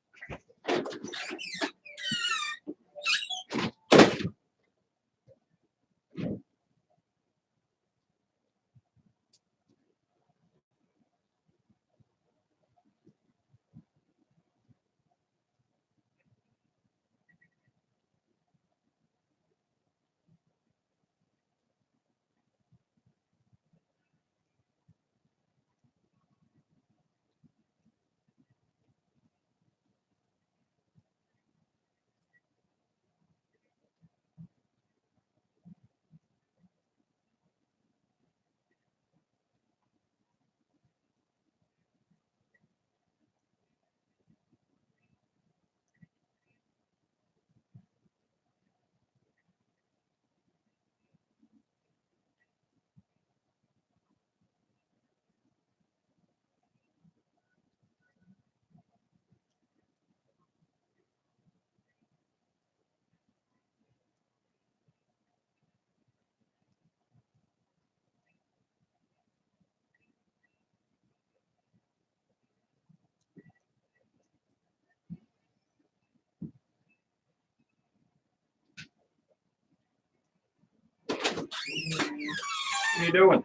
What are you doing?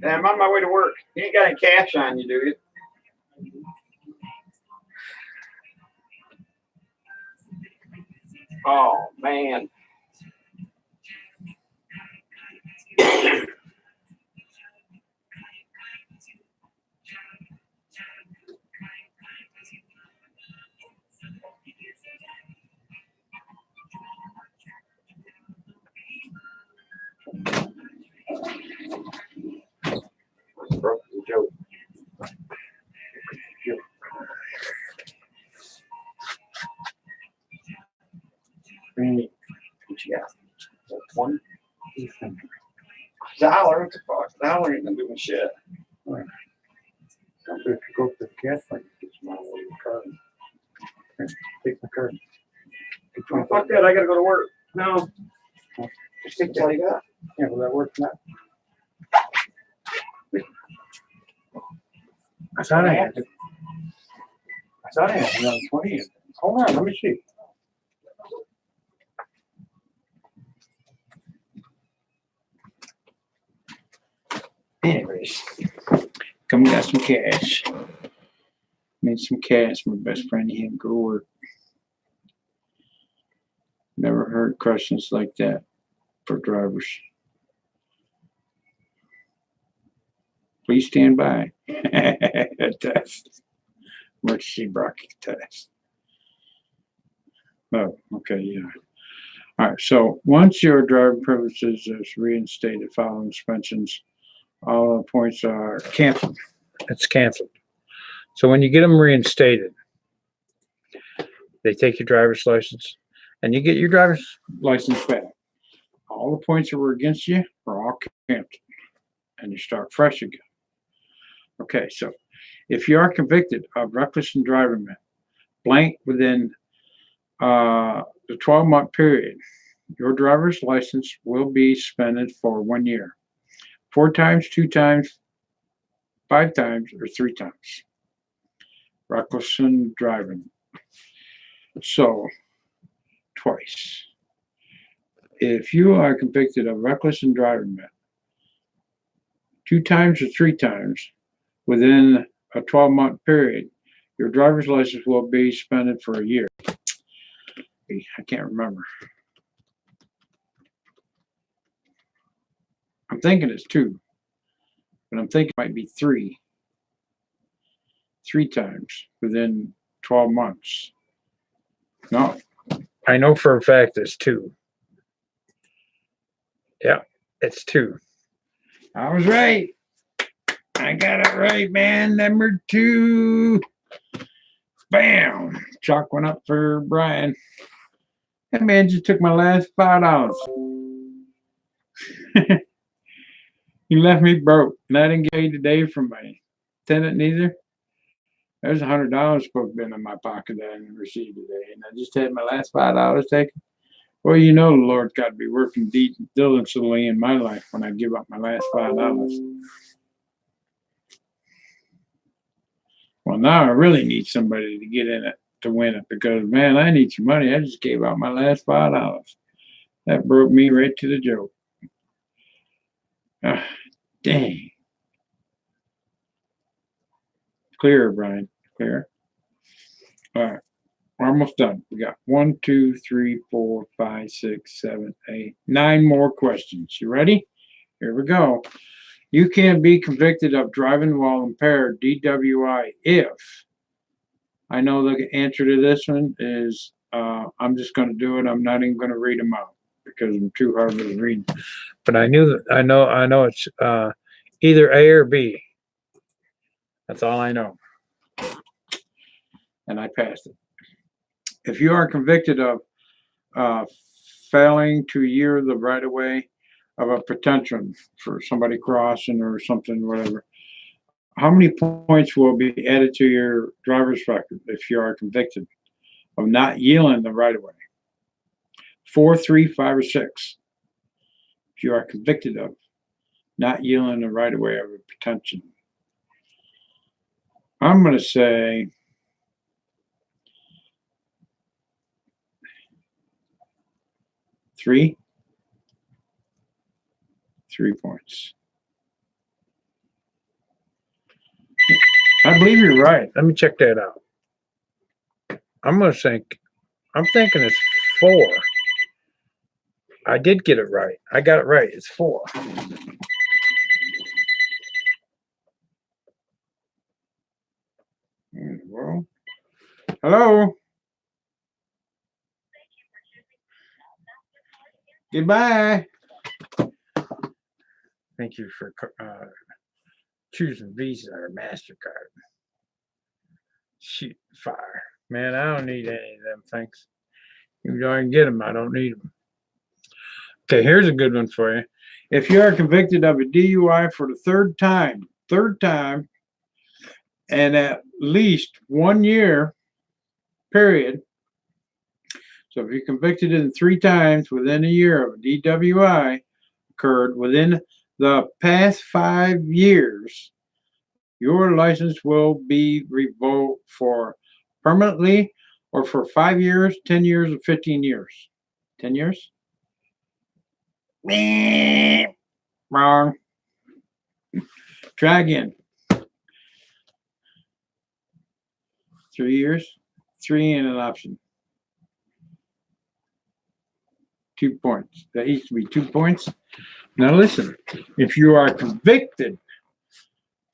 I'm on my way to work. You ain't got any cash on you, do you? Oh, man. Broke the joke. What you got? $20? $1? What the fuck? $1 ain't gonna do me shit. Right. If you go to the gas tank, get some money with your card. Take my card. Oh, fuck that, I gotta go to work. No. Just take all you got. Yeah, will that work now? I thought I had another 20. Hold on, let me see. Anyways, come got some cash. Made some cash. My best friend, he had to go to work. Never heard questions like that for drivers. Please stand by. Test. Emergency braking test. Oh, okay, yeah. All right, so once your driving privileges is reinstated following suspensions, all the points are canceled. It's canceled. So when you get them reinstated, they take your driver's license and you get your driver's license back. All the points that were against you are all canceled and you start fresh again. Okay, so if you are convicted of reckless endangerment, blank within the 12-month period, your driver's license will be suspended for 1 year. 4 times, 2 times, 5 times, or 3 times. Reckless driving. So, twice. If you are convicted of reckless endangerment 2 times or 3 times within a 12-month period, your driver's license will be suspended for a year. I can't remember. I'm thinking it's 2, but I'm thinking it might be 3. 3 times within 12 months. No, I know for a fact it's 2. Yeah, it's 2. I was right. I got it right, man. Number 2. Bam. Chalk went up for Brian. That man just took my last $5. He left me broke, and I didn't get paid today from my tenant neither. There's $100 supposed to be in my pocket that I didn't receive today, and I just had my last $5 taken. Well, you know the Lord's got to be working diligently in my life when I give up my last $5. Well, now I really need somebody to get in it to win it because, man, I need some money. I just gave out my last $5. That broke me right to the joke. Dang. Clear, Brian. Clear. All right. We're almost done. We got 1, 2, 3, 4, 5, 6, 7, 8, 9 more questions. You ready? Here we go. You can be convicted of driving while impaired, DWI, if I know the answer to this one is I'm just going to do it. I'm not even going to read them out because I'm too hard to read. But I know it's either A or B. That's all I know. And I passed it. If you are convicted of failing to yield the right of way of a pedestrian for somebody crossing or something, whatever, how many points will be added to your driver's record if you are convicted of not yielding the right of way? 4, 3, 5, or 6. If you are convicted of not yielding the right of way of a pedestrian, I'm going to say 3. 3 points. I believe you're right. Let me check that out. I'm thinking it's 4. I did get it right. I got it right. It's 4. Well, hello. Goodbye. Thank you for choosing Visa or MasterCard. Shoot, fire. Man, I don't need any of them things. Even though I can get them, I don't need them. Okay, here's a good one for you. If you are convicted of a DUI for the third time, and at least 1 year period, so if you're convicted in 3 times within a year of a DWI occurred within the past 5 years, your license will be revoked for permanently or for 5 years, 10 years, or 15 years? 10 years? Wrong. Try again. 3 years. 3 and an option. 2 points. That used to be 2 points. Now listen, if you are convicted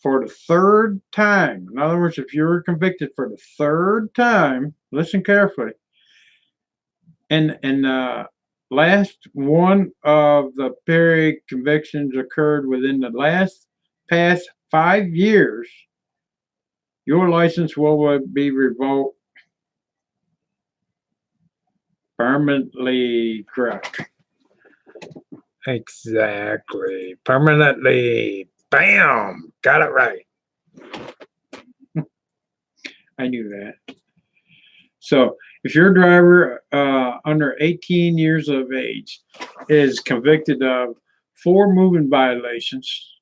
for the third time, in other words, if you were convicted for the third time, listen carefully, and last one of the period convictions occurred within the past 5 years, your license will be revoked permanently. Correct. Exactly. Permanently. Bam! Got it right. I knew that. So if your driver under 18 years of age is convicted of 4 moving violations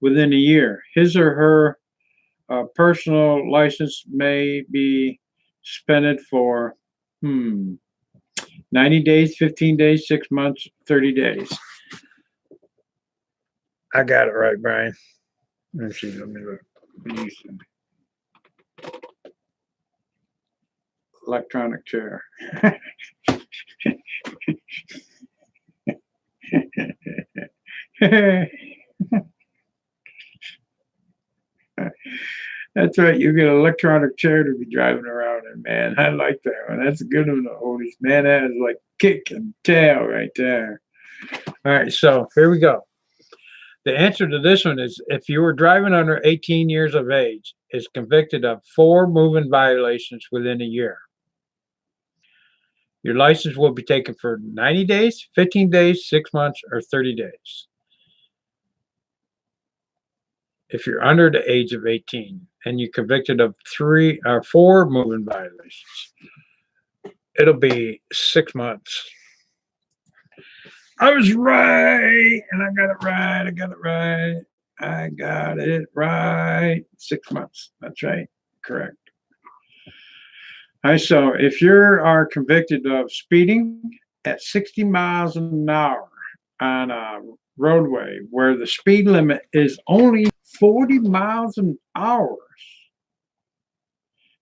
within a year, his or her personal license may be suspended for 90 days, 15 days, 6 months, 30 days. I got it right, Brian. Let's see. Let me look. Electronic chair. That's right. You get an electronic chair to be driving around in, man. I like that one. That's a good one, oldies. Man, that is like kick and tail right there. All right, so here we go. The answer to this one is if you were driving under 18 years of age, is convicted of 4 moving violations within a year. Your license will be taken for 90 days, 15 days, 6 months, or 30 days. If you're under the age of 18 and you're convicted of 3 or 4 moving violations, it'll be 6 months. I was right, and I got it right. I got it right. 6 months. That's right. Correct. All right, so if you are convicted of speeding at 60 miles an hour on a roadway where the speed limit is only 40 miles an hour,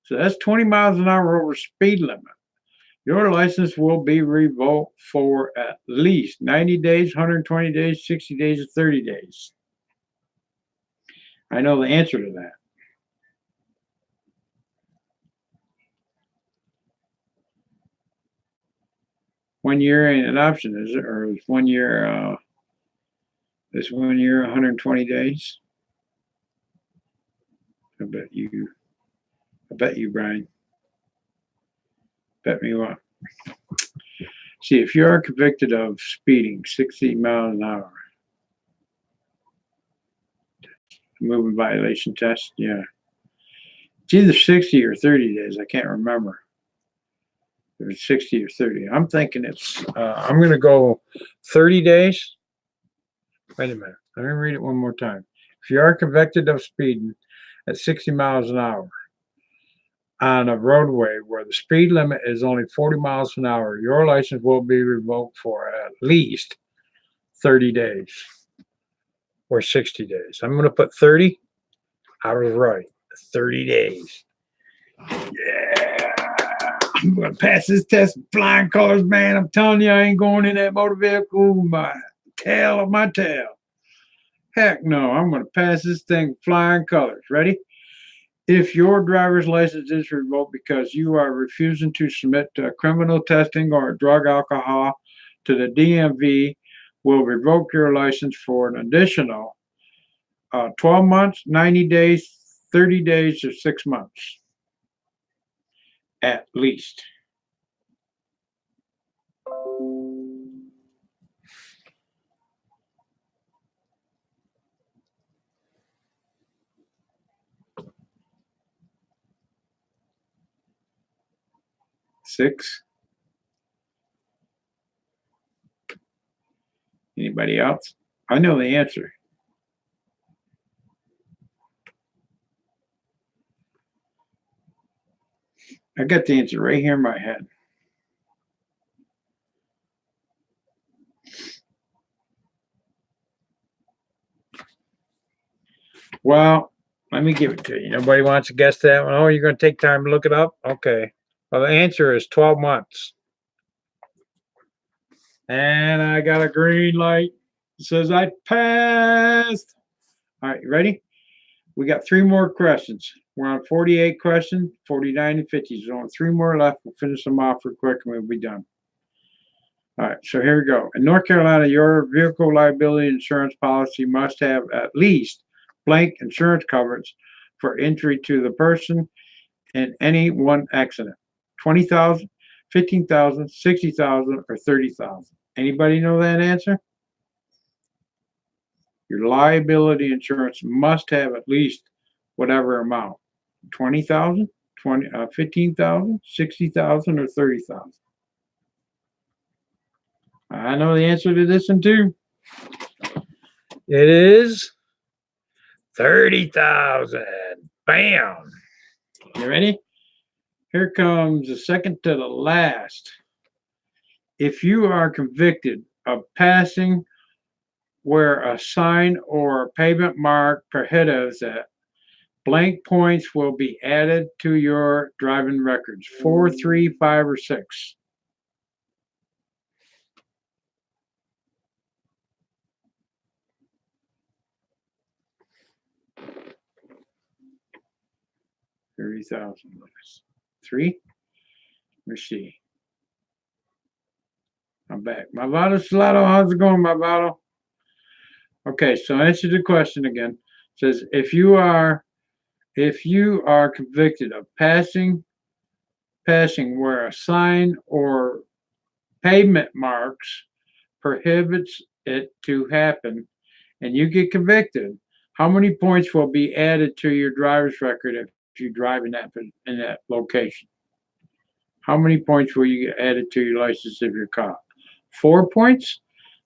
so that's 20 miles an hour over speed limit, your license will be revoked for at least 90 days, 120 days, 60 days, or 30 days. I know the answer to that. One year ain't an option, is it? Or is 1 year, this 1 year, 120 days? I bet you, Brian. Bet me what. See, if you are convicted of speeding 60 miles an hour, moving violation test, yeah. It's either 60 or 30 days. I can't remember. If it's 60 or 30. I'm thinking it's, I'm going to go 30 days. Wait a minute. Let me read it one more time. If you are convicted of speeding at 60 miles an hour on a roadway where the speed limit is only 40 miles an hour, your license will be revoked for at least 30 days or 60 days. I'm going to put 30. I was right. 30 days. Yeah. I'm going to pass this test with flying colors, man. I'm telling you, I ain't going in that motor vehicle with my tail of my tail. Heck no. I'm going to pass this thing with flying colors. Ready? If your driver's license is revoked because you are refusing to submit to criminal testing or drug alcohol to the DMV, will revoke your license for an additional 12 months, 90 days, 30 days, or 6 months. At least. Six. Anybody else? I know the answer. I got the answer right here in my head. Well, let me give it to you. Nobody wants to guess that one. Oh, you're going to take time to look it up? Okay. Well, the answer is 12 months. And I got a green light. It says I passed. All right, you ready? We got 3 more questions. We're on 48 questions, 49 and 50. So only 3 more left. We'll finish them off real quick and we'll be done. All right, so here we go. In North Carolina, your vehicle liability insurance policy must have at least blank insurance coverage for injury to the person in any one accident. 20,000, 15,000, 60,000, or 30,000. Anybody know that answer? Your liability insurance must have at least whatever amount. 20,000, 15,000, 60,000, or 30,000. I know the answer to this one too. It is 30,000. Bam. You ready? Here comes the second to the last. If you are convicted of passing where a sign or pavement mark prohibits it, blank points will be added to your driving records. 4, 3, 5, or 6. $30,000. 3. Let me see. I'm back. My Vado Salato, how's it going, my Vado? Okay, so answer the question again. It says if you are convicted of passing where a sign or pavement marks prohibits it to happen, and you get convicted, how many points will be added to your driver's record if you drive in that location? How many points will you get added to your license if you're caught? 4 points,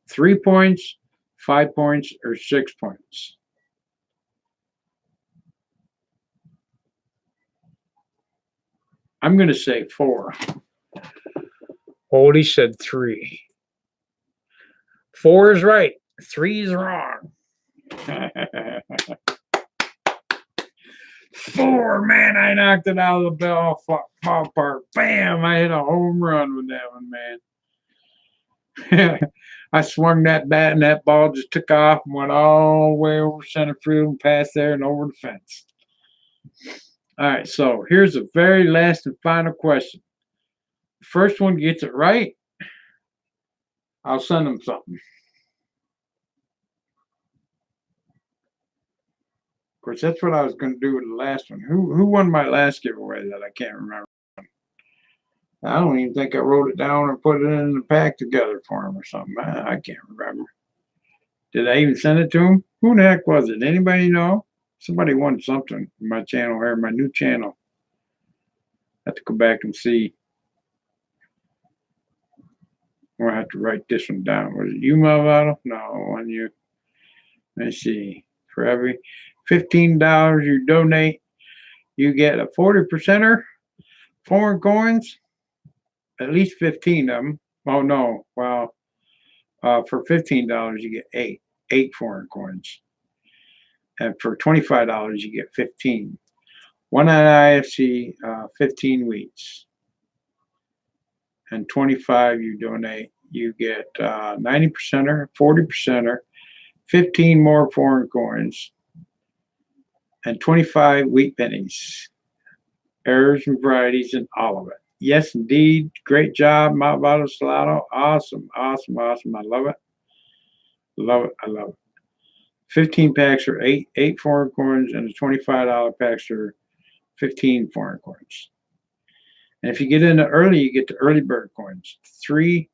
3 points, 5 points, or 6 points? I'm going to say 4. Oldie said 3. 4 is right. 3 is wrong. 4, man, I knocked it out of the ballpark. Bam, I hit a home run with that one, man. I swung that bat and that ball just took off and went all the way over center field and past there and over the fence. All right, so here's the very last and final question. The first one gets it right, I'll send them something. Of course, that's what I was going to do with the last one. Who won my last giveaway that I can't remember? I don't even think I wrote it down or put it in the pack together for him or something. I can't remember. Did I even send it to him? Who the heck was it? Anybody know? Somebody won something in my channel here, my new channel. I have to go back and see. I'm going to have to write this one down. Was it you, Malvado? No, on you. Let's see. For every $15 you donate, you get a 40%er foreign coins, at least 15 of them. Oh, no. Well, for $15, you get 8 foreign coins. And for $25, you get 15. One at IFC, 15 wheats. And 25 you donate, you get 90%er, 40%er, 15 more foreign coins, and 25 wheat pennies, errors and varieties, and all of it. Yes, indeed. Great job, Malvado Salato. Awesome, awesome, awesome. I love it. Love it. I love it. 15 packs are 8 foreign coins, and the $25 packs are 15 foreign coins. And if you get in early, you get the early bird coins. 3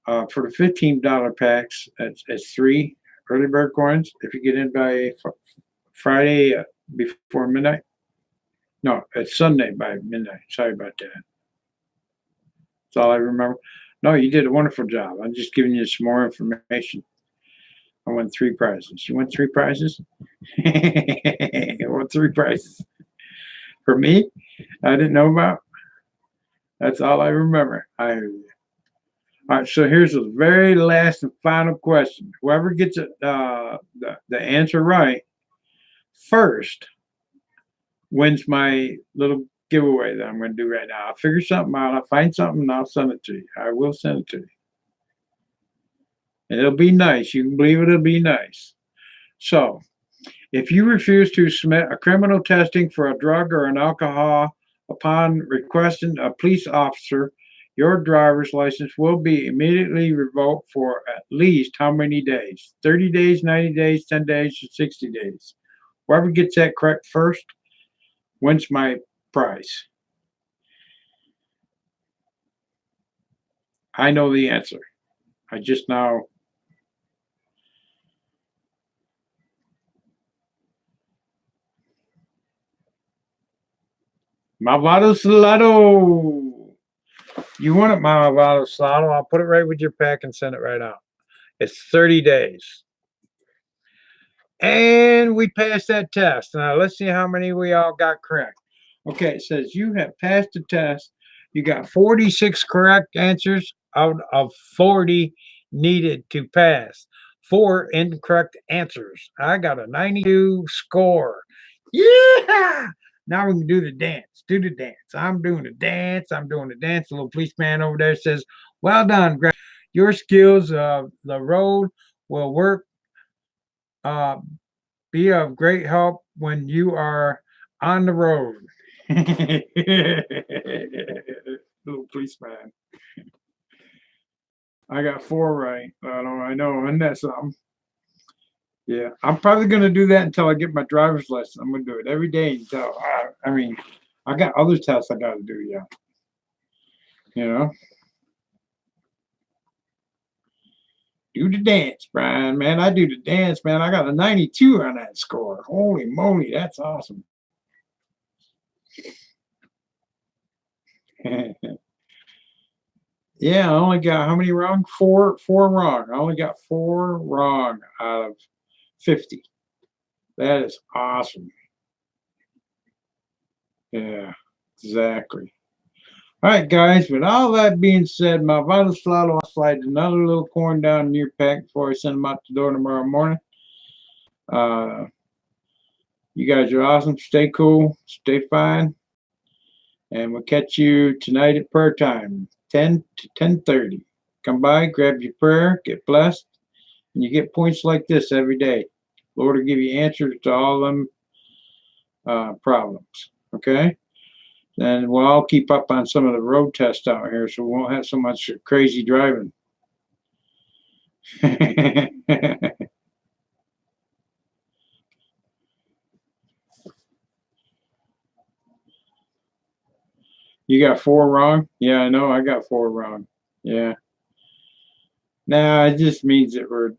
for the $15 packs. It's 3 early bird coins. If you get in by Friday before midnight. No, it's Sunday by midnight. Sorry about that. That's all I remember. No, you did a wonderful job. I'm just giving you some more information. I won 3 prizes. You won 3 prizes? I won 3 prizes. For me? I didn't know about? That's all I remember. I hear you. All right, so here's the very last and final question. Whoever gets it, the answer right first wins my little giveaway that I'm going to do right now. I'll figure something out. I'll find something and I'll send it to you. I will send it to you. And it'll be nice. You can believe it, it'll be nice. So, if you refuse to submit a criminal testing for a drug or an alcohol upon requesting a police officer, your driver's license will be immediately revoked for at least how many days? 30 days, 90 days, 10 days, or 60 days. Whoever gets that correct first wins my prize. I know the answer. I just now. Malvado Salado. You want it, Malvado Salado? I'll put it right with your pack and send it right out. It's 30 days. And we passed that test. Now let's see how many we all got correct. Okay, it says you have passed the test. You got 46 correct answers out of 40 needed to pass. 4 incorrect answers. I got a 92 score. Yeah! Now we can do the dance. Do the dance. I'm doing the dance. I'm doing the dance. The little policeman over there says, well done, Greg. Your skills of the road will work be of great help when you are on the road. Little policeman. I got 4 right. I know, isn't that something? Yeah, I'm probably gonna do that until I get my driver's license. I'm gonna do it every day until I got other tests I gotta do. Yeah, you know. Do the dance, Brian. Man, I do the dance, man. I got a 92 on that score. Holy moly, that's awesome. Yeah, I only got how many wrong? Four wrong. I only got 4 wrong out of 50. That is awesome. Yeah, exactly. All right, guys, with all that being said, my vital slide, I'll slide another little coin down in your pack before I send them out the door tomorrow morning. You guys are awesome. Stay cool. Stay fine. And we'll catch you tonight at prayer time, 10 to 10:30. Come by, grab your prayer, get blessed, and you get points like this every day. Lord will give you answers to all them problems. Okay? And we'll all keep up on some of the road tests out here, so we won't have so much crazy driving. You got 4 wrong? Yeah, I know. I got 4 wrong. Yeah. Nah, it just means that we're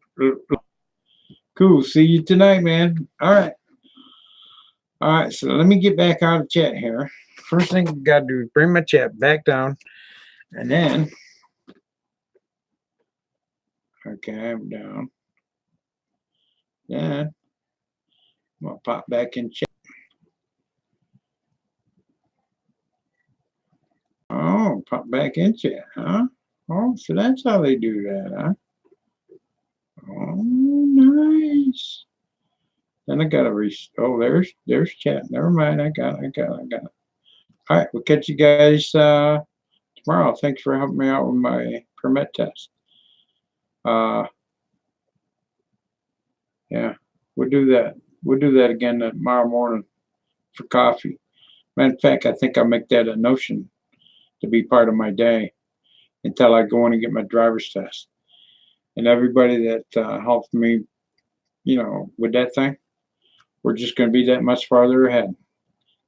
cool. See you tonight, man. All right. All right. So let me get back out of chat here. First thing I got to do is bring my chat back down. And then, okay, I'm down. Then, I'm going to pop back in chat. Oh, pop back in chat, huh? Oh, so that's how they do that, huh? Oh, nice. Then I gotta there's chat. Never mind. I got it. All right, we'll catch you guys tomorrow. Thanks for helping me out with my permit test. Yeah, we'll do that. We'll do that again tomorrow morning for coffee. Matter of fact, I think I'll make that a notion to be part of my day until I go in and get my driver's test. And everybody that helped me, with that thing, we're just going to be that much farther ahead.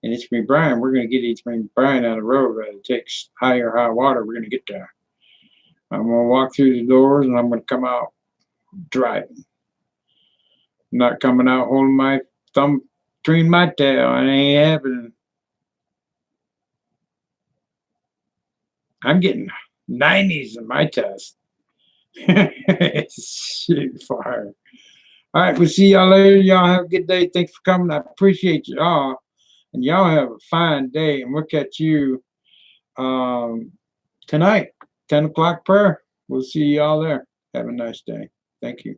And it's me, Brian. We're going to get me, Brian, on the road. It takes high water. We're going to get there. I'm going to walk through the doors and I'm going to come out driving. I'm not coming out holding my thumb between my tail. It ain't happening. I'm getting 90s in my test. Shoot fire. All right, we'll see y'all later. Y'all have a good day. Thanks for coming. I appreciate y'all. And y'all have a fine day. And we'll catch you tonight, 10 o'clock prayer. We'll see y'all there. Have a nice day. Thank you.